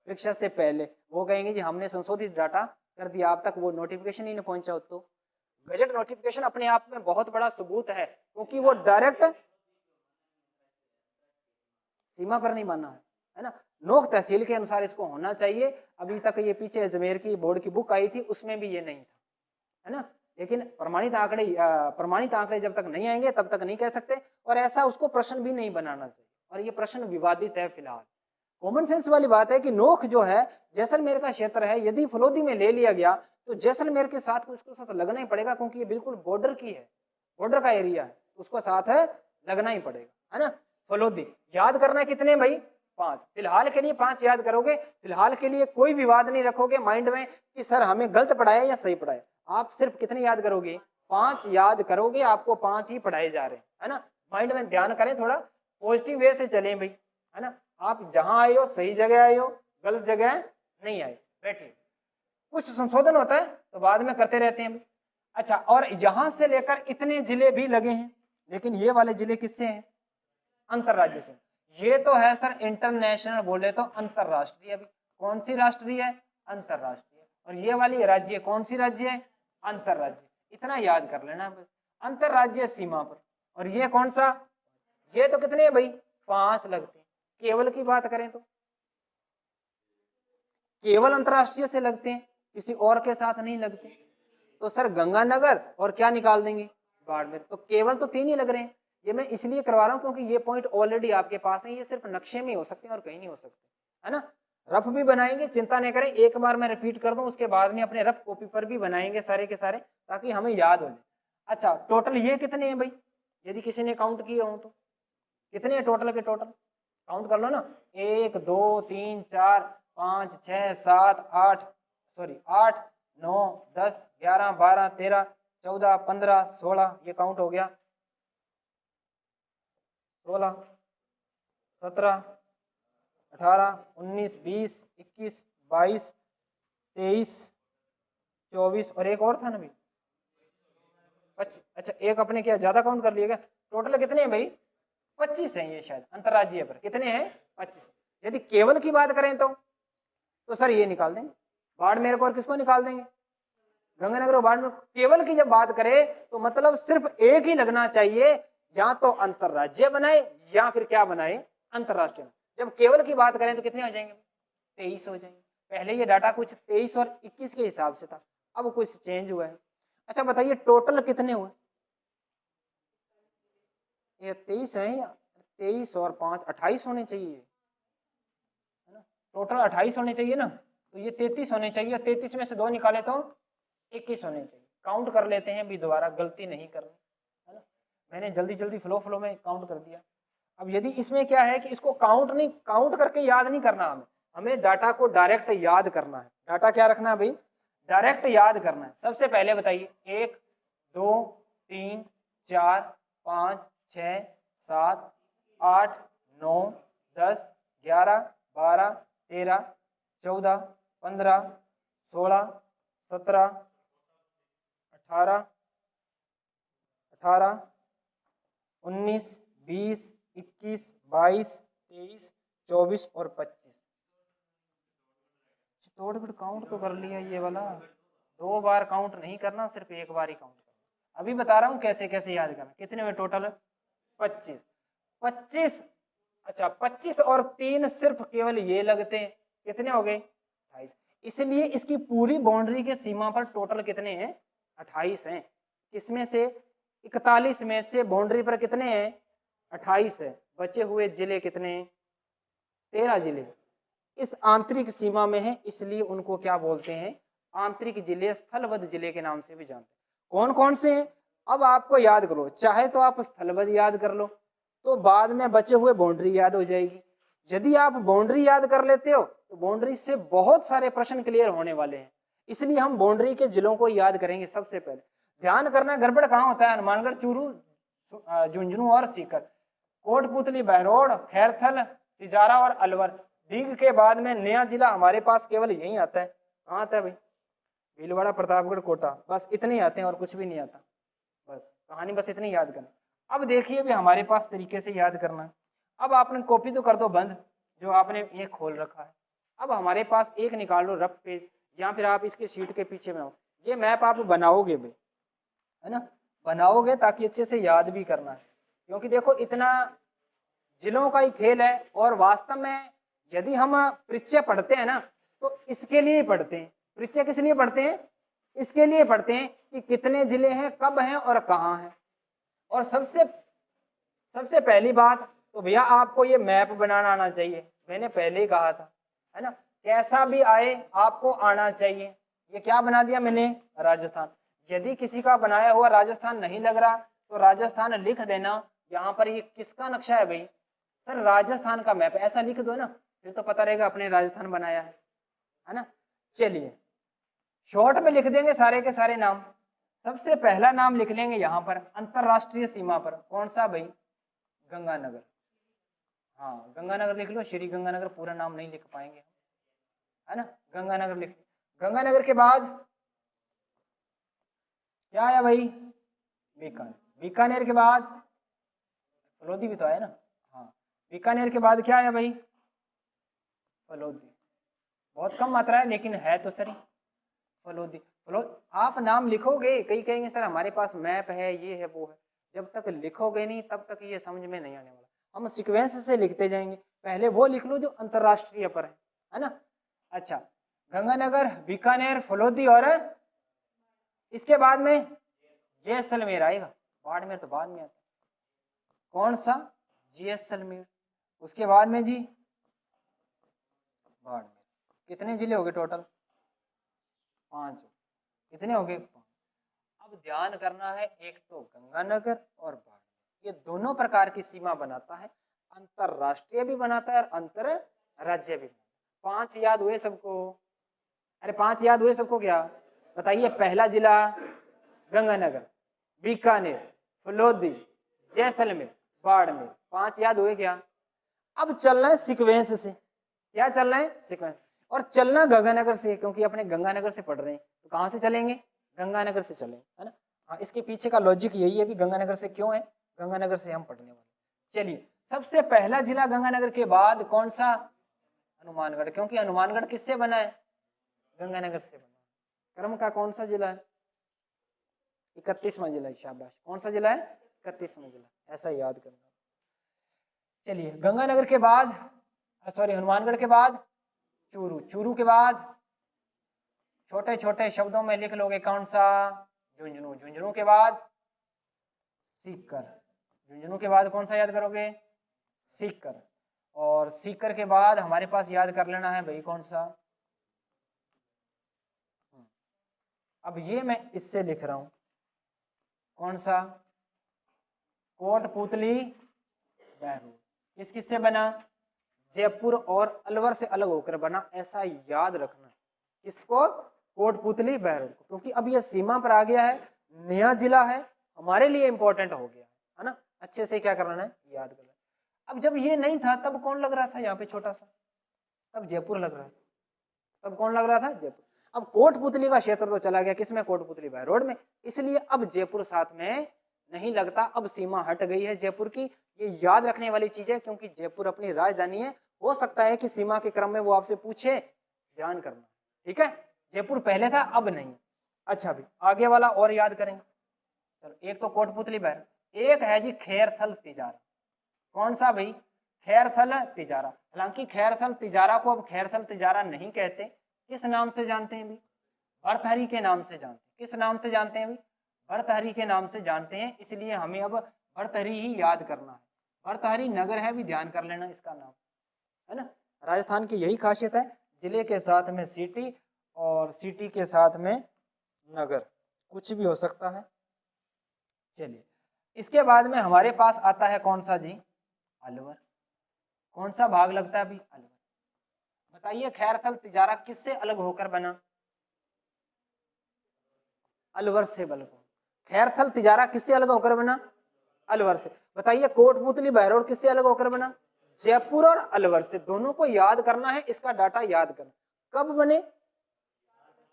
परीक्षा से पहले, वो कहेंगे कि हमने संशोधित डाटा कर दिया, आप तक वो नोटिफिकेशन ही नहीं पहुंचा हो। तो गजट नोटिफिकेशन अपने आप में बहुत बड़ा सबूत है, क्योंकि वो डायरेक्ट सीमा पर नहीं माना है ना। नोक तहसील के अनुसार इसको होना चाहिए। अभी तक ये पीछे अजमेर की बोर्ड की बुक आई थी, उसमें भी ये नहीं था, है ना। लेकिन प्रमाणित आंकड़े जब तक नहीं आएंगे तब तक नहीं कह सकते, और ऐसा उसको प्रश्न भी नहीं बनाना चाहिए, और ये प्रश्न विवादित है फिलहाल। कॉमन सेंस वाली बात है कि नोक जो है जैसलमेर का क्षेत्र है, यदि फलोदी में ले लिया गया तो जैसलमेर के साथ उसको साथ लगना ही पड़ेगा, क्योंकि ये बिल्कुल बॉर्डर की है, बॉर्डर का एरिया है, उसको साथ है लगना ही पड़ेगा, है ना। फलोदी याद करना है कितने भाई, 5। फिलहाल के लिए 5 याद करोगे, फिलहाल के लिए कोई विवाद नहीं रखोगे माइंड में कि सर हमें गलत पढ़ाया या सही पढ़ाया। आप सिर्फ कितने याद करोगे, 5 याद करोगे, आपको 5 ही पढ़ाए जा रहे हैं, है ना। माइंड में ध्यान करें, थोड़ा पॉजिटिव वे से चलें भाई, है ना। आप जहां आए हो सही जगह आए हो, गलत जगह नहीं आए। बैठिए, कुछ संशोधन होता है तो बाद में करते रहते हैं। अच्छा, और यहां से लेकर इतने जिले भी लगे हैं, लेकिन ये वाले जिले किससे हैं, अंतरराज्य से। ये तो है सर इंटरनेशनल, बोले तो अंतरराष्ट्रीय। अभी कौन सी राष्ट्रीय है, अंतरराष्ट्रीय। और ये वाली राज्य कौन सी राज्य है, अंतरराज्य। इतना याद कर लेना बस, अंतरराज्य सीमा पर। और ये कौन सा, ये तो कितने भाई, 5 लगते हैं। केवल की बात करें तो केवल अंतरराष्ट्रीय से लगते हैं, किसी और के साथ नहीं लगते। तो सर गंगानगर और क्या निकाल देंगे, बाड़मेर। तो केवल तो 3 ही लग रहे हैं। ये मैं इसलिए करवा रहा हूं क्योंकि ये पॉइंट ऑलरेडी आपके पास है, ये सिर्फ नक्शे में हो सकते हैं और कहीं नहीं हो सकते, है ना। रफ भी बनाएंगे, चिंता नहीं करें, एक बार मैं रिपीट कर दूं, उसके बाद में अपने रफ कॉपी पर भी बनाएंगे सारे के सारे, ताकि हमें याद हो जाए। अच्छा, टोटल ये कितने हैं भाई, यदि किसी ने काउंट किए हो तो कितने हैं टोटल के, टोटल काउंट कर लो ना। 1 2 3 4 5 6 7 8 9 10 11 12 13 14 15 16, ये काउंट हो गया। 16 17 18 19 20 21 22 23 24 और एक और था ना भाई, अच्छा एक अपने क्या ज्यादा काउंट कर लिया क्या। टोटल कितने हैं भाई, 25 हैं ये शायद अंतरराज्यीय पर, कितने हैं 25। यदि केवल की बात करें तो सर ये निकाल देंगे, बाड़मेर को और किसको निकाल देंगे, गंगानगर और बाड़मेर। केवल की जब बात करें तो मतलब सिर्फ एक ही लगना चाहिए, या तो अंतरराज्य बनाए या फिर क्या बनाए, अंतरराष्ट्रीय। जब केवल की बात करें तो कितने हो जाएंगे, 23 हो जाएंगे। पहले ये डाटा कुछ 23 और 21 के हिसाब से था, अब कुछ चेंज हुआ है। अच्छा बताइए टोटल कितने हुए, ये 23 है या 23 और 5 28 होने चाहिए, है ना। टोटल 28 होने चाहिए ना, तो ये 33 होने चाहिए। 33 में से 2 निकाले तो 21 होने चाहिए। काउंट कर लेते हैं भी, दोबारा गलती नहीं करनी, है ना। मैंने जल्दी जल्दी फ्लो में काउंट कर दिया। अब यदि इसमें क्या है कि इसको काउंट करके याद नहीं करना, हमें डाटा को डायरेक्ट याद करना है। डाटा क्या रखना है भाई, डायरेक्ट याद करना है। सबसे पहले बताइए 1 2 3 4 5 6 7 8 9 10 11 12 13 14 15 16 17 18 19 20 21 22 23 24 और 25। थोड़ा बहुत काउंट तो कर लिया, ये वाला 2 बार काउंट नहीं करना, सिर्फ एक बार ही काउंट करना। अभी बता रहा हूँ कैसे कैसे याद करना। कितने हुए टोटल, 25। अच्छा 25 और 3 सिर्फ केवल ये लगते हैं, कितने हो गए 28। इसलिए इसकी पूरी बाउंड्री के सीमा पर टोटल कितने हैं, 28 हैं। किसमें से 41 में से बाउंड्री पर कितने हैं, 28 है। बचे हुए जिले कितने हैं, 13 जिले इस आंतरिक सीमा में है, इसलिए उनको क्या बोलते हैं, आंतरिक जिले, स्थलबद्ध जिले के नाम से भी जानते हैं। कौन कौन से हैं, अब आपको याद करो, चाहे तो आप स्थलबद्ध याद कर लो तो बाद में बचे हुए बाउंड्री याद हो जाएगी। यदि आप बाउंड्री याद कर लेते हो तो बाउंड्री से बहुत सारे प्रश्न क्लियर होने वाले हैं, इसलिए हम बाउंड्री के जिलों को याद करेंगे। सबसे पहले ध्यान करना गड़बड़ कहाँ होता है, हनुमानगढ़, चूरू, झुंझुनू और सीकर, कोटपुतली, बहरोड, खैरथल, तिजारा और अलवर। दीघ के बाद में नया जिला हमारे पास केवल यही आता है। कहाँ आता है भाई, भीलवाड़ा, प्रतापगढ़, कोटा, बस इतने आते हैं और कुछ भी नहीं आता। बस कहानी बस इतनी याद करना। अब देखिए भी हमारे पास तरीके से याद करना है। अब आपने कॉपी तो कर दो बंद, जो आपने ये खोल रखा है। अब हमारे पास एक निकाल लो रफ पेज, या फिर आप इसके शीट के पीछे में हो। ये मैप आप बनाओगे भाई, है ना, बनाओगे ताकि अच्छे से याद भी करना है, क्योंकि देखो इतना जिलों का ही खेल है। और वास्तव में यदि हम परिचय पढ़ते हैं ना, तो इसके लिए पढ़ते हैं। परिचय किस लिए पढ़ते हैं, इसके लिए पढ़ते हैं कि कितने जिले हैं, कब हैं और कहाँ हैं। और सबसे पहली बात तो भैया आपको ये मैप बनाना आना चाहिए। मैंने पहले ही कहा था, है ना, कैसा भी आए आपको आना चाहिए। ये क्या बना दिया मैंने, राजस्थान। यदि किसी का बनाया हुआ राजस्थान नहीं लग रहा तो राजस्थान लिख देना। यहाँ पर ये किसका नक्शा है भाई, सर राजस्थान का मैप, ऐसा लिख दो ना, फिर तो पता रहेगा अपने राजस्थान बनाया है ना। चलिए शॉर्ट में लिख देंगे सारे के सारे नाम। सबसे पहला नाम लिख लेंगे यहाँ पर अंतरराष्ट्रीय सीमा पर, कौन सा भाई, गंगानगर। हाँ गंगानगर लिख लो, श्री गंगानगर, पूरा नाम नहीं लिख पाएंगे, है ना, गंगानगर लिख। गंगानगर के बाद क्या आया भाई, बीकानेर। बीकानेर के बाद फलोदी भी तो आया ना, हाँ। बीकानेर के बाद क्या आया भाई, फलोदी। बहुत कम मात्रा है लेकिन है तो सही, फलोदी। आप नाम लिखोगे, कई कहेंगे सर हमारे पास मैप है, ये है वो है। जब तक लिखोगे नहीं तब तक ये समझ में नहीं आने वाला। हम सीक्वेंस से लिखते जाएंगे, पहले वो लिख लो जो अंतरराष्ट्रीय पर है ना। अच्छा, गंगानगर, बीकानेर, फलोदी और इसके बाद में जैसलमेर आएगा। बाड़मेर तो बाद में आता, कौन सा, जैसलमेर। उसके बाद में जी बाड़मेर। कितने जिले हो गए टोटल, 5। कितने हो गए, 5। अब ध्यान करना है, एक तो गंगानगर और बाड़मेर, ये दोनों प्रकार की सीमा बनाता है, अंतरराष्ट्रीय भी बनाता है और अंतर राज्य भी। 5 याद हुए सबको, अरे 5 याद हुए सबको क्या, बताइए। पहला जिला गंगानगर, बीकानेर, फलोदी, जैसलमेर, बाड़मेर, 5 याद हुए क्या। अब चलना है सीक्वेंस से, क्या चलना है, सीक्वेंस। और चलना गंगानगर से, क्योंकि अपने गंगानगर से पढ़ रहे हैं तो कहां से चलेंगे, गंगानगर से चलेंगे, है ना। हाँ, इसके पीछे का लॉजिक यही है भी गंगानगर से क्यों है, गंगानगर से हम पढ़ने वाले। चलिए, सबसे पहला जिला गंगानगर के बाद कौन सा, हनुमानगढ़, क्योंकि हनुमानगढ़ किससे बना है, गंगानगर से बना। क्रम का कौन सा जिला है, 31वां जिला, शाबाश। कौन सा जिला है, 31वां जिला, ऐसा याद करना। चलिए, गंगानगर के बाद, सॉरी, हनुमानगढ़ के बाद चूरू, चूरू के बाद छोटे छोटे शब्दों में लिख लोगे कौन सा, झुंझुनू, झुंझुनू के बाद सीकर, झुंझुनू के बाद कौन सा याद करोगे, सीकर। और सीकर के बाद हमारे पास याद कर लेना है भाई कौन सा, अब ये मैं इससे लिख रहा हूं, कौन सा, कोटपुतली, बहरोड। किस किस से बना, जयपुर और अलवर से अलग होकर बना, ऐसा याद रखना। किसको, कोटपुतली, बहरोड को, क्योंकि अब यह सीमा पर आ गया है, नया जिला है, हमारे लिए इंपॉर्टेंट हो गया है ना। अच्छे से क्या करना है, याद करना। अब जब ये नहीं था तब कौन लग रहा था यहाँ पे छोटा सा, तब जयपुर लग रहा था। तब कौन लग रहा था, जयपुर। अब कोटपुतली का क्षेत्र तो चला गया किसमें, कोटपुतली बहरोड में, इसलिए अब जयपुर साथ में नहीं लगता। अब सीमा हट गई है जयपुर की, ये याद रखने वाली चीज है, क्योंकि जयपुर अपनी राजधानी है। हो सकता है कि सीमा के क्रम में वो आपसे पूछे, ध्यान करना, ठीक है। जयपुर पहले था, अब नहीं। अच्छा भी आगे वाला और याद करेंगे। चलो, एक तो कोटपुतली बहरोड, एक है जी खैरथल तिजारा। कौन सा भाई, खैरथल तिजारा। हालांकि खैरथल तिजारा को अब खैरथल तिजारा नहीं कहते, किस नाम से जानते हैं भाई, भर्तहरि के नाम से जानते हैं। किस नाम से जानते हैं भाई, भर्तहरि के नाम से जानते हैं, इसलिए हमें अब भर्तहरि ही याद करना है। भर्तहरि नगर है भी, ध्यान कर लेना इसका नाम, है ना। राजस्थान की यही खासियत है, जिले के साथ में सिटी और सिटी के साथ में नगर, कुछ भी हो सकता है। चलिए, इसके बाद में हमारे पास आता है कौन सा जी, अलवर। कौन सा भाग लगता है भाई, अलवर। बताइए खैरथल तिजारा किससे अलग होकर बना? अलवर से बना। खैरथल तिजारा किससे अलग होकर बना? अलवर से। बताइए कोटपुतली बहरोड किससे अलग होकर बना? जयपुर और अलवर से। दोनों को याद करना है, इसका डाटा याद करना। कब बने?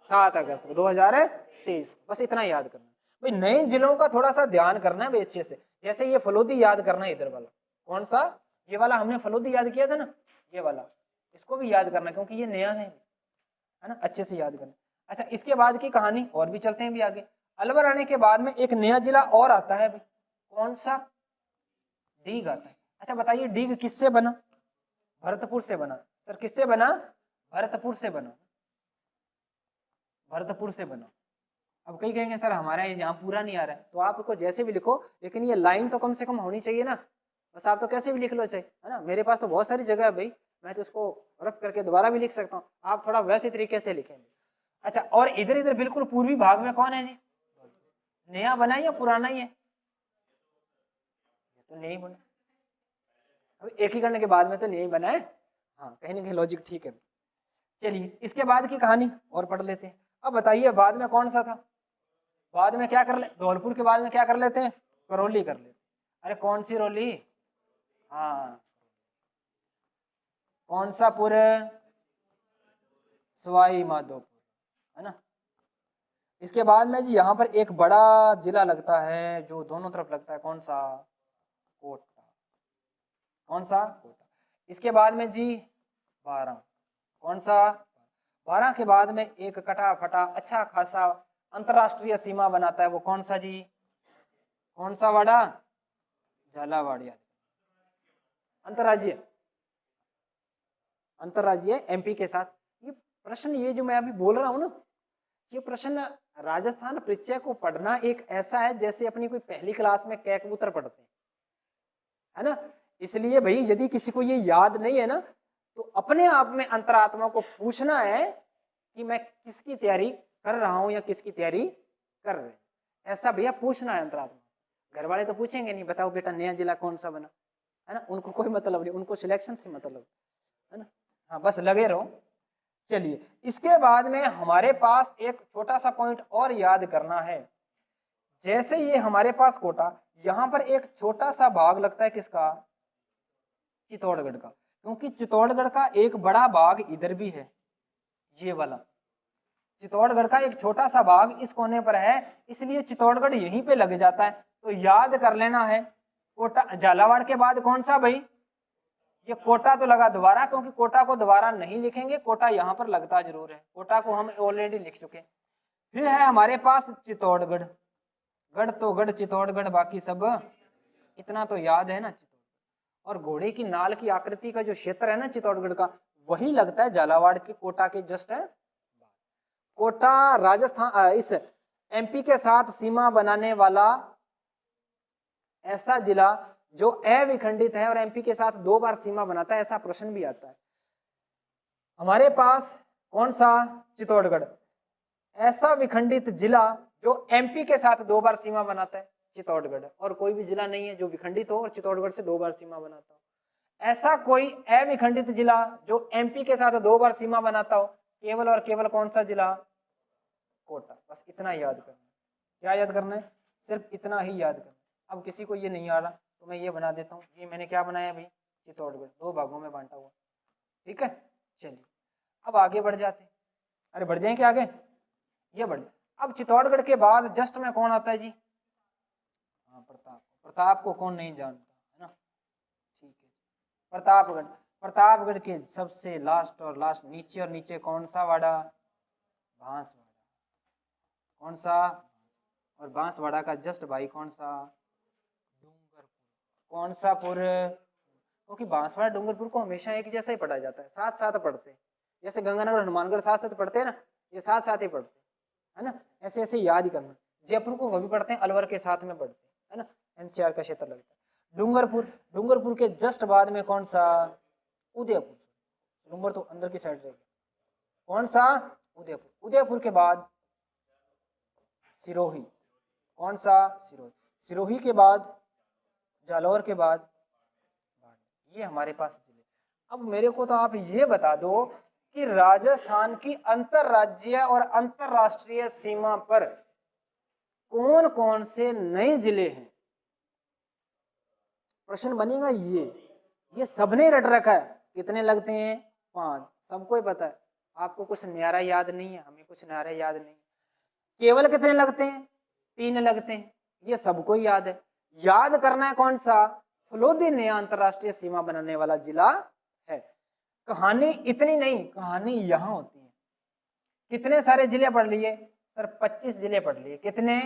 7 अगस्त 2023। बस इतना याद करना भाई। नए जिलों का थोड़ा सा ध्यान करना है भाई अच्छे से। जैसे ये फलोदी याद करना है, इधर वाला कौन सा, ये वाला हमने फलोदी याद किया था ना, ये वाला, इसको भी याद करना क्योंकि ये नया है ना, अच्छे से याद करना। अच्छा, इसके बाद की कहानी और भी चलते हैं भी आगे। अलवर आने के बाद में एक नया जिला और आता है भाई, कौन सा? डीग आता है। अच्छा बताइए डीग किससे बना? भरतपुर से बना। सर किससे बना? भरतपुर से बना। भरतपुर से बना। अब कई कहेंगे सर हमारा ये यहाँ पूरा नहीं आ रहा है, तो आपको जैसे भी लिखो, लेकिन ये लाइन तो कम से कम होनी चाहिए ना। बस आप तो कैसे भी लिख लो चाहिए, है ना। मेरे पास तो बहुत सारी जगह है भाई, मैं तो इसको रख करके दोबारा भी लिख सकता हूँ, आप थोड़ा वैसे तरीके से लिखेंगे। अच्छा, और इधर इधर बिल्कुल पूर्वी भाग में कौन है जी? नया बना है या पुराना ही है? तो नहीं बना, अब एकीकरण के बाद में तो नहीं बना है। हाँ, कहीं ना कहीं लॉजिक ठीक है। चलिए इसके बाद की कहानी और पढ़ लेते हैं। अब बताइए बाद में कौन सा था? बाद में क्या कर ले, धौलपुर के बाद में क्या कर लेते हैं? करौली कर लेते। अरे कौन सी रौली? हाँ, कौन सा पुर? सवाई माधोपुर, है ना। इसके बाद में जी यहाँ पर एक बड़ा जिला लगता है जो दोनों तरफ लगता है, कौन सा? कोटा। कौन सा? कोटा। इसके बाद में जी 12, कौन सा? 12 के बाद में एक कटा फटा अच्छा खासा अंतरराष्ट्रीय सीमा बनाता है, वो कौन सा जी? कौन सा वाड़ा? झालावाड़। अंतरराज्यीय, अंतरराज्यीय एमपी के साथ। ये प्रश्न, ये जो मैं अभी बोल रहा हूं ना, ये प्रश्न राजस्थान परिचय को पढ़ना एक ऐसा है जैसे अपनी कोई पहली क्लास में कै कबूतर पढ़ते हैं, है ना। इसलिए भाई यदि किसी को ये याद नहीं है ना, तो अपने आप में अंतरात्मा को पूछना है कि मैं किसकी तैयारी कर रहा हूं या किसकी तैयारी कर रहे हैं, ऐसा भैया पूछना है अंतरात्मा। घर वाले तो पूछेंगे नहीं, बताओ बेटा नया जिला कौन सा बना, है ना, उनको कोई मतलब नहीं, उनको सिलेक्शन से मतलब है ना। हाँ, बस लगे रहो। चलिए इसके बाद में हमारे पास एक छोटा सा पॉइंट और याद करना है। जैसे ये हमारे पास कोटा, यहां पर एक छोटा सा भाग लगता है किसका? चित्तौड़गढ़ का, क्योंकि चित्तौड़गढ़ का एक बड़ा भाग इधर भी है, ये वाला चित्तौड़गढ़ का एक छोटा सा भाग इस कोने पर है, इसलिए चित्तौड़गढ़ यहीं पे लग जाता है। तो याद कर लेना है कोटा। झालावाड़ के बाद कौन सा भाई? ये कोटा तो लगा दोबारा, क्योंकि कोटा को दोबारा नहीं लिखेंगे, कोटा यहाँ पर लगता जरूर है, कोटा को हम ऑलरेडी लिख चुके। फिर है हमारे पास चित्तौड़गढ़। गढ़ तो गढ़ चित्तौड़गढ़, बाकी सब इतना तो याद है ना। और घोड़े की नाल की आकृति का जो क्षेत्र है ना चित्तौड़गढ़ का, वही लगता है झालावाड़ के कोटा के जस्ट है। कोटा राजस्थान इस एमपी के साथ सीमा बनाने वाला ऐसा जिला जो अविखंडित है और एमपी के साथ 2 बार सीमा बनाता है, ऐसा प्रश्न भी आता है हमारे पास। कौन सा? चित्तौड़गढ़। ऐसा विखंडित जिला जो एमपी के साथ 2 बार सीमा बनाता है, चित्तौड़गढ़। और कोई भी जिला नहीं है जो विखंडित हो और चित्तौड़गढ़ से 2 बार सीमा बनाता हो। ऐसा कोई अविखंडित जिला जो एमपी के साथ 2 बार सीमा बनाता हो, केवल और केवल कौन सा जिला? कोटा। बस इतना याद करना। क्या याद करना है? सिर्फ इतना ही याद करना। अब किसी को ये नहीं आ रहा तो मैं ये बना देता हूँ। ये मैंने क्या बनाया भाई? चित्तौड़गढ़, 2 भागों में बांटा हुआ, ठीक है। चलिए अब आगे बढ़ जाते हैं। अरे बढ़ जाएं क्या आगे? ये बढ़। अब चित्तौड़गढ़ के बाद जस्ट में कौन आता है जी? हाँ, प्रताप। प्रताप को कौन नहीं जानता, है ना, ठीक है। प्रतापगढ़। प्रतापगढ़ के सबसे लास्ट और लास्ट नीचे और नीचे कौन सा वाड़ा? बांसवाड़ा। कौन सा? और बांसवाड़ा का जस्ट भाई कौन सा? डूंगरपुर। कौन सा पुर? क्योंकि बांसवाड़ा डूंगरपुर को हमेशा एक जैसा ही पढ़ा जाता है, साथ साथ पढ़ते हैं। जैसे गंगानगर हनुमानगढ़ साथ साथ पढ़ते हैं ना, ये साथ साथ ही पढ़ते हैं, है ना। ऐसे ऐसे याद ही करना। जयपुर को कभी पढ़ते हैं, अलवर के साथ में पढ़ते हैं, है ना, एनसीआर का क्षेत्र लगता है। डूंगरपुर। डूंगरपुर के जस्ट बाद में कौन सा? उदयपुर। डूंगर तो अंदर की साइड रहेगा। कौन सा? उदयपुर। उदयपुर के बाद सिरोही। कौन सा? सिरोही। सिरोही के बाद जालौर के बाद ये हमारे पास जिले। अब मेरे को तो आप ये बता दो कि राजस्थान की अंतरराज्यीय और अंतरराष्ट्रीय सीमा पर कौन कौन से नए जिले हैं। प्रश्न बनेगा ये सबने रट रखा है। कितने लगते हैं? 5। सबको ही पता है, आपको कुछ न्यारा याद नहीं है, हमें कुछ न्यारा याद नहीं है। केवल कितने लगते हैं? 3 लगते हैं, ये सबको ही याद है। याद करना है कौन सा? फलोदी नया अंतरराष्ट्रीय सीमा बनाने वाला जिला है। कहानी इतनी नहीं, कहानी यहां होती है। कितने सारे जिले पढ़ लिए सर? 25 जिले पढ़ लिए। कितने?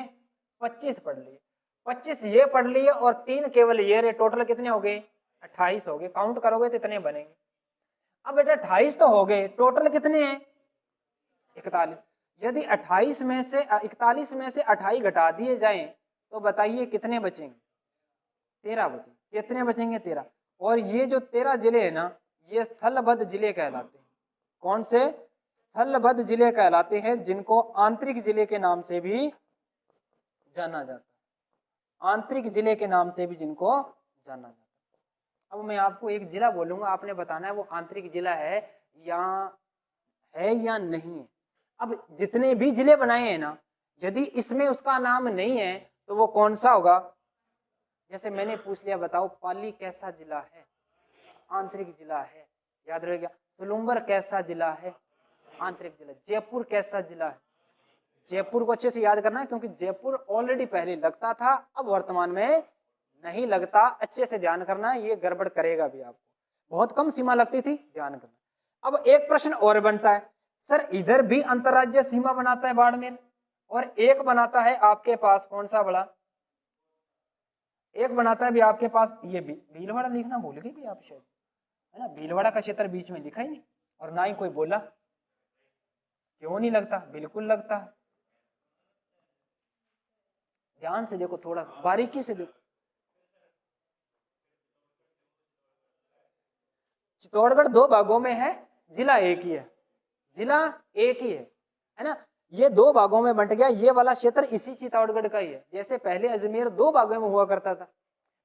25 पढ़ लिए। 25 ये पढ़ लिए और 3 केवल ये रहे। टोटल कितने हो गए? 28 हो गए। काउंट करोगे तो इतने बनेंगे। अब बेटा 28 तो हो गए, टोटल कितने हैं? 41। यदि 28 में से 41 में से 28 घटा दिए जाएं तो बताइए कितने बचेंगे? 13 बचेंगे। कितने बचेंगे? 13। और ये जो 13 जिले हैं ना, ये स्थलबद्ध जिले कहलाते हैं। कौन से? स्थलबद्ध जिले कहलाते हैं, जिनको आंतरिक जिले के नाम से भी जाना जाता है। आंतरिक जिले के नाम से भी जिनको जाना जाता है। अब मैं आपको एक जिला बोलूंगा, आपने बताना है वो आंतरिक जिला है या नहीं है। अब जितने भी जिले बनाए हैं ना, यदि इसमें उसका नाम नहीं है तो वो कौन सा होगा? जैसे मैंने पूछ लिया, बताओ पाली कैसा जिला है? आंतरिक जिला है, याद रहेगा। सुलुम्बर कैसा जिला है? आंतरिक जिला। जयपुर कैसा जिला है? जयपुर को अच्छे से याद करना है, क्योंकि जयपुर ऑलरेडी पहले लगता था, अब वर्तमान में नहीं लगता। अच्छे से ध्यान करना है, ये गड़बड़ करेगा भी आपको। बहुत कम सीमा लगती थी, ध्यान करना। अब एक प्रश्न और बनता है, सर इधर भी अंतरराज्यीय सीमा बनाता है बाड़मेर, और एक बनाता है आपके पास कौन सा बड़ा? एक बनाता है भी आपके पास ये भीलवाड़ा। लिखना भूल गए भी आप शायद, है ना। भीलवाड़ा का क्षेत्र बीच में लिखा ही नहीं, और ना ही कोई बोला। क्यों नहीं लगता? बिल्कुल लगता है। ध्यान से देखो, थोड़ा बारीकी से देखो। चित्तौड़गढ़ 2 भागों में है, जिला एक ही है। जिला एक ही है ना। ये 2 भागों में बंट गया। ये वाला क्षेत्र इसी चित्तौड़गढ़ का ही है। जैसे पहले अजमेर 2 भागों में हुआ करता था।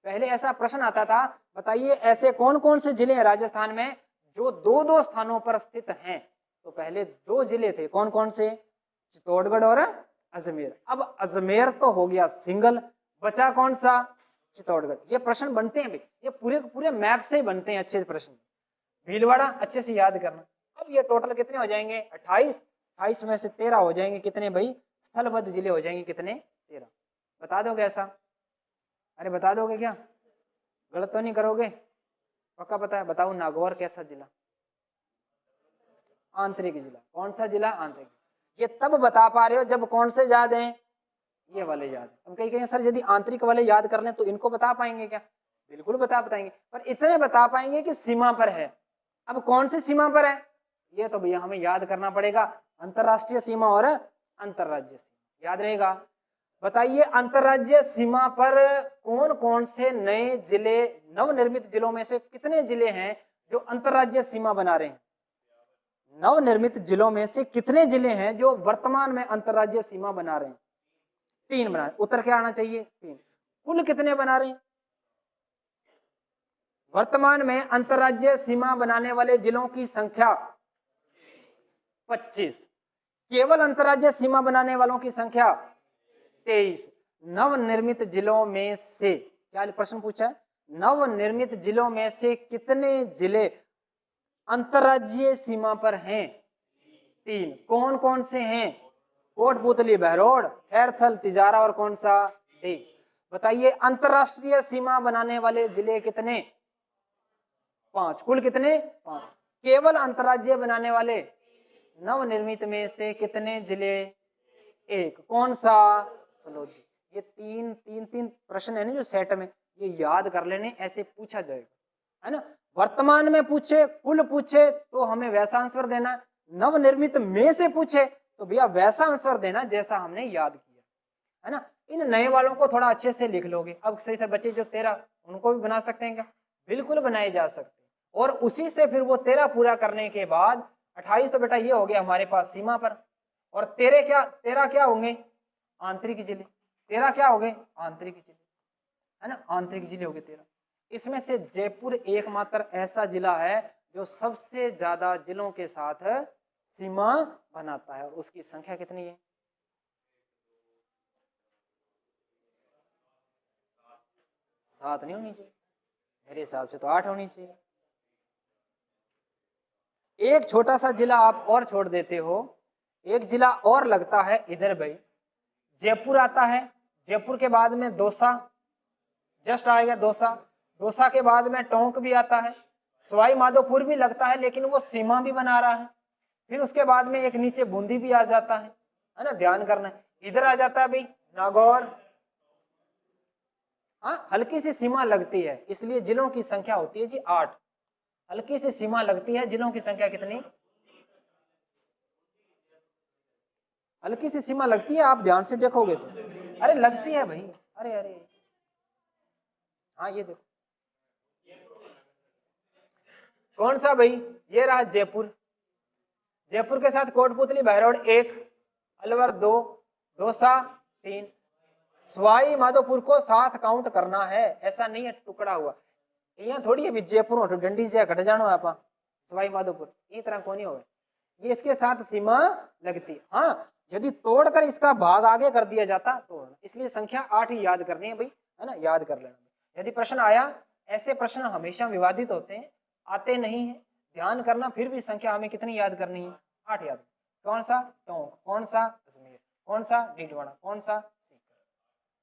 पहले ऐसा प्रश्न आता था, बताइए ऐसे कौन कौन से जिले हैं राजस्थान में जो 2-2 स्थानों पर स्थित हैं? तो पहले 2 जिले थे। कौन कौन से? चित्तौड़गढ़ और अजमेर। अब अजमेर तो हो गया सिंगल, बचा कौन सा? चित्तौड़गढ़। ये प्रश्न बनते हैं, ये पूरे मैप से बनते हैं अच्छे प्रश्न। भीलवाड़ा अच्छे से याद करना। अब ये टोटल कितने हो जाएंगे? 28। 28 में से 13 हो जाएंगे कितने भाई? स्थलबद्ध जिले हो जाएंगे कितने? 13। बता दोगे ऐसा? अरे बता दोगे क्या? गलत तो नहीं करोगे? पक्का पता है? बताओ नागौर कैसा जिला? आंतरिक जिला। कौन सा जिला? आंतरिक। ये तब बता पा रहे हो जब कौन से याद हैं? ये वाले याद। हम कहीं कहीं सर यदि आंतरिक वाले याद कर लें तो इनको बता पाएंगे क्या? बिल्कुल बताएंगे, पर इतने बता पाएंगे कि सीमा पर है। अब कौन सी सीमा पर है ये तो भैया हमें याद करना पड़ेगा। अंतरराष्ट्रीय सीमा और अंतरराज्यीय सीमा याद रहेगा। बताइए अंतरराज्यीय सीमा पर कौन कौन से नए जिले, नवनिर्मित जिलों में से कितने जिले हैं जो अंतरराज्यीय सीमा बना रहे हैं? नवनिर्मित जिलों में से कितने जिले हैं जो वर्तमान में अंतरराज्यीय सीमा बना रहे हैं? 3 बना रहे। उत्तर क्या आना चाहिए? 3। कुल कितने बना रहे हैं वर्तमान में अंतरराज्यीय सीमा बनाने वाले जिलों की संख्या? 25। केवल अंतरराज्यीय सीमा बनाने वालों की संख्या 23। नवनिर्मित जिलों में से क्या प्रश्न पूछा है? नवनिर्मित जिलों में से कितने जिले अंतरराज्यीय सीमा पर हैं? 3। कौन कौन से हैं? कोटपुतली, बहरोड, खैरथल, तिजारा और कौन सा? डी। बताइए अंतरराष्ट्रीय सीमा बनाने वाले जिले कितने? 5। कुल कितने? 5। केवल अंतरराज्यीय बनाने वाले नवनिर्मित में से कितने जिले? 1। कौन सा? फलोदी। ये 3 प्रश्न है ना जो सेट में, ये याद कर लेने, ऐसे पूछा जाएगा, है ना। वर्तमान में पूछे, कुल पूछे तो हमें वैसा आंसर देना। नवनिर्मित में से पूछे तो भैया वैसा आंसर देना जैसा हमने याद किया, है ना। इन नए वालों को थोड़ा अच्छे से लिख लोगे। अब सही से बच्चे जो 13 उनको भी बना सकते हैं क्या? बिल्कुल बनाए जा सकते हैं। और उसी से फिर वो 13 पूरा करने के बाद 28 तो बेटा ये हो गया हमारे पास सीमा पर, और 13 क्या होंगे? आंतरिक जिले। 13 क्या हो गए? आंतरिक जिले, है ना। आंतरिक जिले हो गए 13। इसमें से जयपुर एकमात्र ऐसा जिला है जो सबसे ज्यादा जिलों के साथ सीमा बनाता है, उसकी संख्या कितनी है? 7 नहीं होनी चाहिए, मेरे हिसाब से तो 8 होनी चाहिए। एक छोटा सा जिला आप और छोड़ देते हो, एक जिला और लगता है इधर भाई, जयपुर आता है, जयपुर के बाद में दौसा, जस्ट आएगा दौसा, दौसा के बाद में टोंक भी आता है, सवाई माधोपुर भी लगता है लेकिन वो सीमा भी बना रहा है, फिर उसके बाद में एक नीचे बूंदी भी आ जाता है ना, ध्यान करना है। इधर आ जाता है भाई नागौर, हाँ हल्की सी सीमा लगती है, इसलिए जिलों की संख्या होती है जी 8। हल्की सी सीमा लगती है, जिलों की संख्या कितनी? हल्की सी सीमा लगती है, आप ध्यान से देखोगे तो, अरे लगती है भाई, अरे अरे हाँ ये देखो कौन सा भाई, ये रहा जयपुर, जयपुर के साथ कोटपुतली बहरोड 1, अलवर 2, दौसा 3, सवाई माधोपुर को 7 काउंट करना है, ऐसा नहीं है टुकड़ा हुआ, यहाँ थोड़ी है जयपुर तो डंडी से घट जानो आप सवाई माधोपुर ये तरह को नहीं होगा, ये इसके साथ सीमा लगती। हाँ यदि तोड़कर इसका भाग आगे कर दिया जाता तो, इसलिए संख्या 8 ही याद करनी है भाई, है ना, याद कर लेना। यदि प्रश्न आया, ऐसे प्रश्न हमेशा विवादित होते हैं, आते नहीं है, ध्यान करना, फिर भी संख्या हमें कितनी याद करनी है? 8 याद। कौन सा टोंक, कौन सा अजमेर, कौन सा डीडवाना, कौन सा सीकर,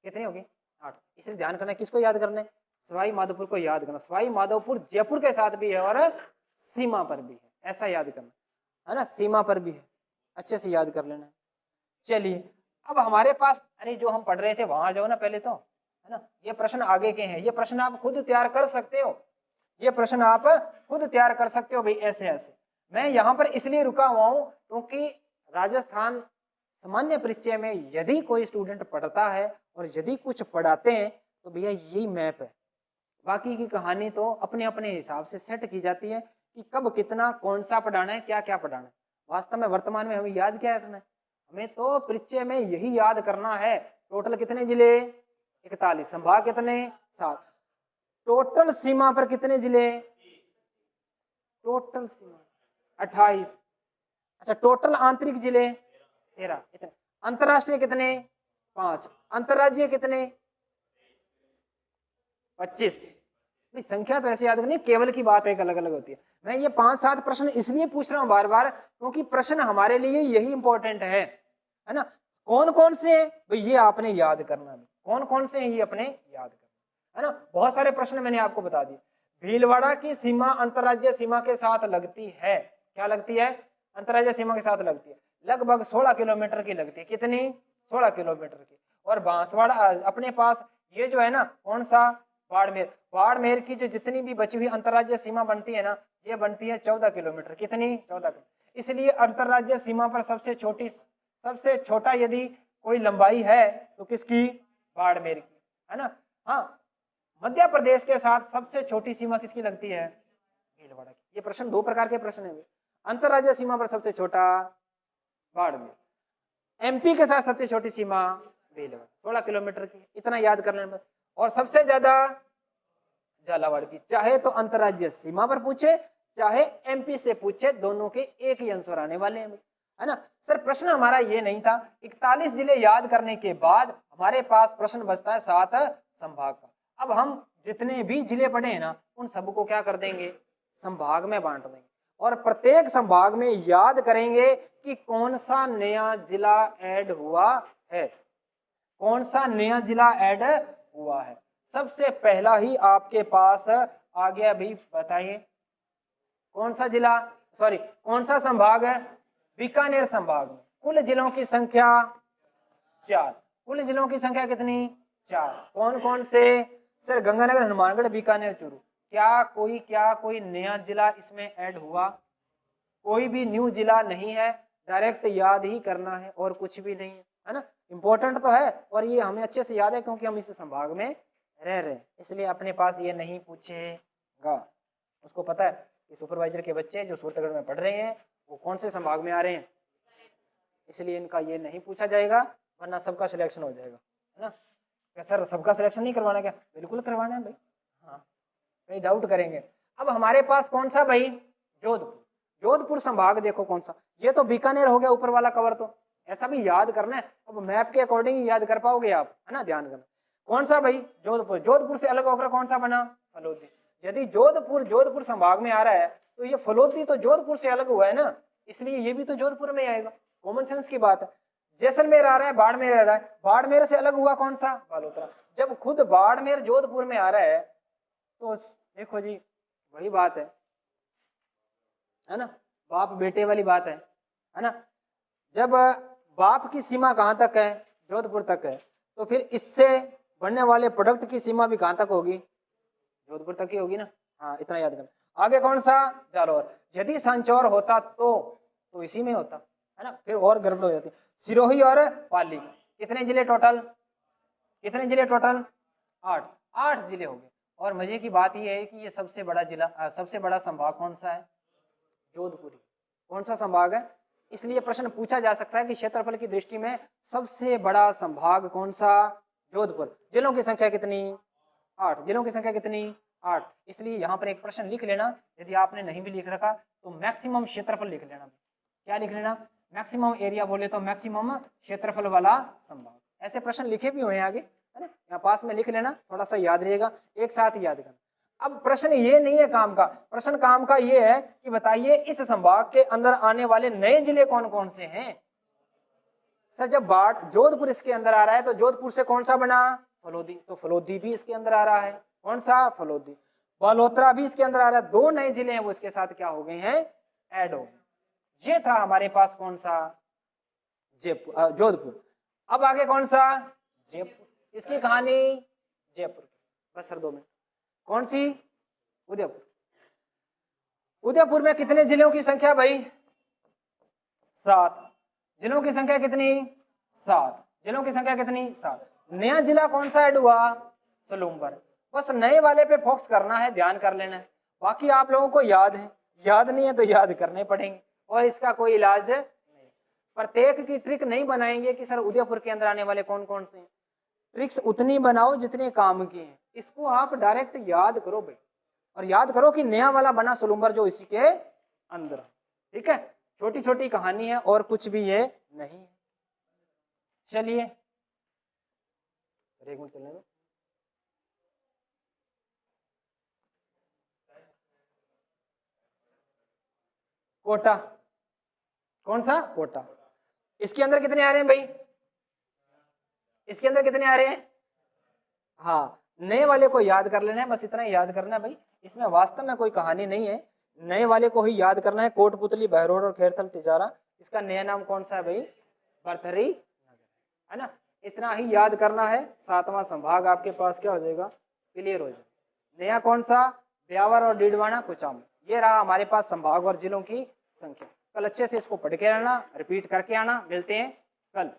कितनी होगी? 8। इसलिए ध्यान करना किसको याद करना है? सवाई माधोपुर को याद करना। सवाई माधोपुर जयपुर के साथ भी है और सीमा पर भी है, ऐसा याद करना है ना, सीमा पर भी है, अच्छे से याद कर लेना है। चलिए अब हमारे पास, अरे जो हम पढ़ रहे थे वहां जाओ ना पहले तो, है ना, ये प्रश्न आगे के हैं, ये प्रश्न आप खुद तैयार कर सकते हो, ये प्रश्न आप खुद तैयार कर सकते हो भाई, ऐसे ऐसे। मैं यहाँ पर इसलिए रुका हुआ हूँ क्योंकि राजस्थान सामान्य परिचय में यदि कोई स्टूडेंट पढ़ता है और यदि कुछ पढ़ाते हैं तो भैया यही मैप है, बाकी की कहानी तो अपने अपने हिसाब से सेट की जाती है कि कब कितना कौन सा पढ़ाना है, क्या क्या पढ़ाना है। वास्तव में वर्तमान में हमें याद क्या रखना है? हमें तो परिचय में यही याद करना है, टोटल कितने जिले? 41, संभाग कितने? 7, टोटल सीमा पर कितने जिले? टोटल सीमा 28, अच्छा टोटल आंतरिक जिले 13, इतने। अंतरराष्ट्रीय कितने? 5, अंतरराज्यीय कितने? 25। भाई संख्या तो ऐसे याद करनी, केवल की बात एक अलग अलग होती है। मैं ये 5-7 प्रश्न इसलिए पूछ रहा हूं बार बार क्योंकि प्रश्न हमारे लिए यही इंपॉर्टेंट है ना। कौन कौन से हैं भाई, ये आपने याद करना है, कौन कौन से हैं ये अपने याद करना है ना। बहुत सारे प्रश्न मैंने आपको बता दिए। भीलवाड़ा की सीमा अंतरराज्यीय सीमा के साथ लगती है, क्या लगती है? अंतरराज्यीय सीमा के साथ लगती है, लगभग 16 किलोमीटर की लगती है। कितनी? 16 किलोमीटर की। और बांसवाड़ा अपने पास ये जो है ना, कौन सा? बाड़मेर। बाड़मेर की जो जितनी भी बची हुई अंतरराज्यीय सीमा बनती है ना, ये बनती है 14 किलोमीटर। कितनी? 14 किलोमीटर। इसलिए अंतरराज्यीय सीमा पर सबसे छोटा यदि कोई लंबाई है तो किसकी? बाड़मेर की, है ना। हाँ, मध्य प्रदेश के साथ सबसे छोटी सीमा किसकी लगती है? भीलवाड़ा की। ये प्रश्न 2 प्रकार के प्रश्न है। अंतरराज्यीय सीमा पर सबसे छोटा बाड़मेर, एमपी के साथ सबसे छोटी सीमा भीलवाड़ा 16 किलोमीटर की, इतना याद कर लेना। और सबसे ज्यादा झालावाड़ की, चाहे तो अंतरराज्यीय सीमा पर पूछे चाहे एमपी से पूछे, दोनों के एक ही आंसर आने वाले हैं, है ना। सर प्रश्न हमारा ये नहीं था। 41 जिले याद करने के बाद हमारे पास प्रश्न बचता है 7 संभाग का। अब हम जितने भी जिले पढ़े हैं ना, उन सबको क्या कर देंगे? संभाग में बांट देंगे और प्रत्येक संभाग में याद करेंगे कि कौन सा नया जिला ऐड हुआ है, कौन सा नया जिला ऐड हुआ है। सबसे पहला ही आपके पास आ गया भाई, बताइए कौन सा जिला, सॉरी कौन सा संभाग है? बीकानेर संभाग में कुल जिलों की संख्या 4। कुल जिलों की संख्या कितनी? 4। कौन कौन से? सर गंगानगर, हनुमानगढ़, बीकानेर, चूरू। क्या कोई नया जिला इसमें ऐड हुआ? कोई भी न्यू जिला नहीं है, डायरेक्ट याद ही करना है और कुछ भी नहीं है ना। इंपॉर्टेंट तो है और ये हमें अच्छे से याद है क्योंकि हम इस संभाग में रह रहे हैं, इसलिए अपने पास ये नहीं पूछेगा। उसको पता है कि सुपरवाइजर के बच्चे जो सूरतगढ़ में पढ़ रहे हैं वो कौन से संभाग में आ रहे हैं, इसलिए इनका ये नहीं पूछा जाएगा, वरना सबका सिलेक्शन हो जाएगा, है ना। क्या सर सबका सिलेक्शन नहीं करवाना? क्या बिल्कुल करवाना है भाई, हाँ, कहीं डाउट करेंगे। अब हमारे पास कौन सा भाई? जोधपुर। जोधपुर संभाग देखो कौन सा, ये तो बीकानेर हो गया ऊपर वाला कवर, तो ऐसा भी याद करना है। अब मैप के अकॉर्डिंग ही याद कर पाओगे आप, है ना, ध्यान करना। कौन सा भाई, जोधपुर। जोधपुर से अलग होकर कौन सा बना, फलोदी। यदि जोधपुर जोधपुर संभाग में आ रहा है तो ये फलोदी तो जोधपुर से अलग हुआ है ना, इसलिए ये भी तो जोधपुर में आएगा, कॉमन सेंस की बात है। जैसलमेर आ रहा है, बाड़मेर आ रहा है, बाड़मेर से अलग हुआ कौन सा, बालोतरा। जब खुद बाड़मेर जोधपुर में आ रहा है तो देखो जी वही बात है ना, बाप बेटे वाली बात है ना। जब बाप की सीमा कहां तक है, जोधपुर तक है, तो फिर इससे बनने वाले प्रोडक्ट की सीमा भी कहां तक होगी, जोधपुर तक ही होगी ना। हाँ, इतना याद करना। आगे कौन सा, जालौर। यदि सांचौर होता तो इसी में होता, है ना, फिर और गड़बड़ हो जाती। सिरोही और पाली, कितने जिले टोटल, कितने जिले टोटल, 8 जिले हो गए। और मजे की बात यह है कि ये सबसे बड़ा जिला, सबसे बड़ा संभाग कौन सा है, जोधपुर। कौन सा संभाग है, इसलिए प्रश्न पूछा जा सकता है कि क्षेत्रफल की दृष्टि में सबसे बड़ा संभाग कौन सा, जोधपुर। जिलों की संख्या कितनी, 8। जिलों की संख्या कितनी, 8। इसलिए यहाँ पर एक प्रश्न लिख लेना, यदि आपने नहीं भी लिख रखा तो मैक्सिमम क्षेत्रफल लिख लेना। क्या लिख लेना, मैक्सिमम एरिया बोले तो मैक्सिमम क्षेत्रफल वाला संभाग। ऐसे प्रश्न लिखे भी हुए हैं आगे, है ना, यहाँ पास में लिख लेना, थोड़ा सा याद रहेगा, एक साथ ही याद करना। अब प्रश्न ये नहीं है काम का, प्रश्न काम का ये है कि बताइए इस संभाग के अंदर आने वाले नए जिले कौन कौन से हैं। सर जब जोधपुर इसके अंदर आ रहा है तो जोधपुर से कौन सा बना, फलोदी, तो फलोदी भी इसके अंदर आ रहा है, कौन सा, फलोदी। बालोतरा भी इसके अंदर आ रहा है, 2 नए जिले हैं वो इसके साथ क्या हो गए हैं, ऐड हो गए। ये था हमारे पास कौन सा, जोधपुर। अब आगे कौन सा, जयपुर। इसकी कहानी जयपुर, बस सर 2 मिनट। कौन सी, उदयपुर। उदयपुर में कितने जिलों की संख्या भाई, 7। जिलों की संख्या कितनी, 7। जिलों की संख्या कितनी, 7। नया जिला कौन सा ऐड हुआ, सलूम्बर। बस नए वाले पे फोकस करना है, ध्यान कर लेना है, बाकी आप लोगों को याद है, याद नहीं है तो याद करने पड़ेंगे और इसका कोई इलाज नहीं। प्रत्येक की ट्रिक नहीं बनाएंगे कि सर उदयपुर के अंदर आने वाले कौन कौन से हैं, ट्रिक्स उतनी बनाओ जितने काम की हैं। इसको आप डायरेक्ट याद करो भाई, और याद करो कि नया वाला बना सलूम्बर जो इसी के अंदर, ठीक है। छोटी छोटी कहानी है और कुछ भी ये नहीं है। चलिए एक मिनट चलने दो। कोटा, कौन सा, कोटा। इसके अंदर कितने आ रहे हैं भाई, इसके अंदर कितने आ रहे हैं, हाँ, नए वाले को याद कर लेना है, बस इतना ही याद करना है भाई, इसमें वास्तव में कोई कहानी नहीं है, नए वाले को ही याद करना है। कोटपुतली, बहरोड और खैरथल तिजारा, इसका नया नाम कौन सा है भाई, बरथरी नगर, है ना। इतना ही याद करना है, 7वां संभाग आपके पास क्या हो जाएगा, क्लियर हो जाएगा। नया कौन सा, ब्यावर और डीडवाना, कुचामन। ये रहा हमारे पास संभाग और जिलों की संख्या। कल अच्छे से इसको पढ़ के आना, रिपीट करके आना। मिलते हैं कल,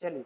चलिए।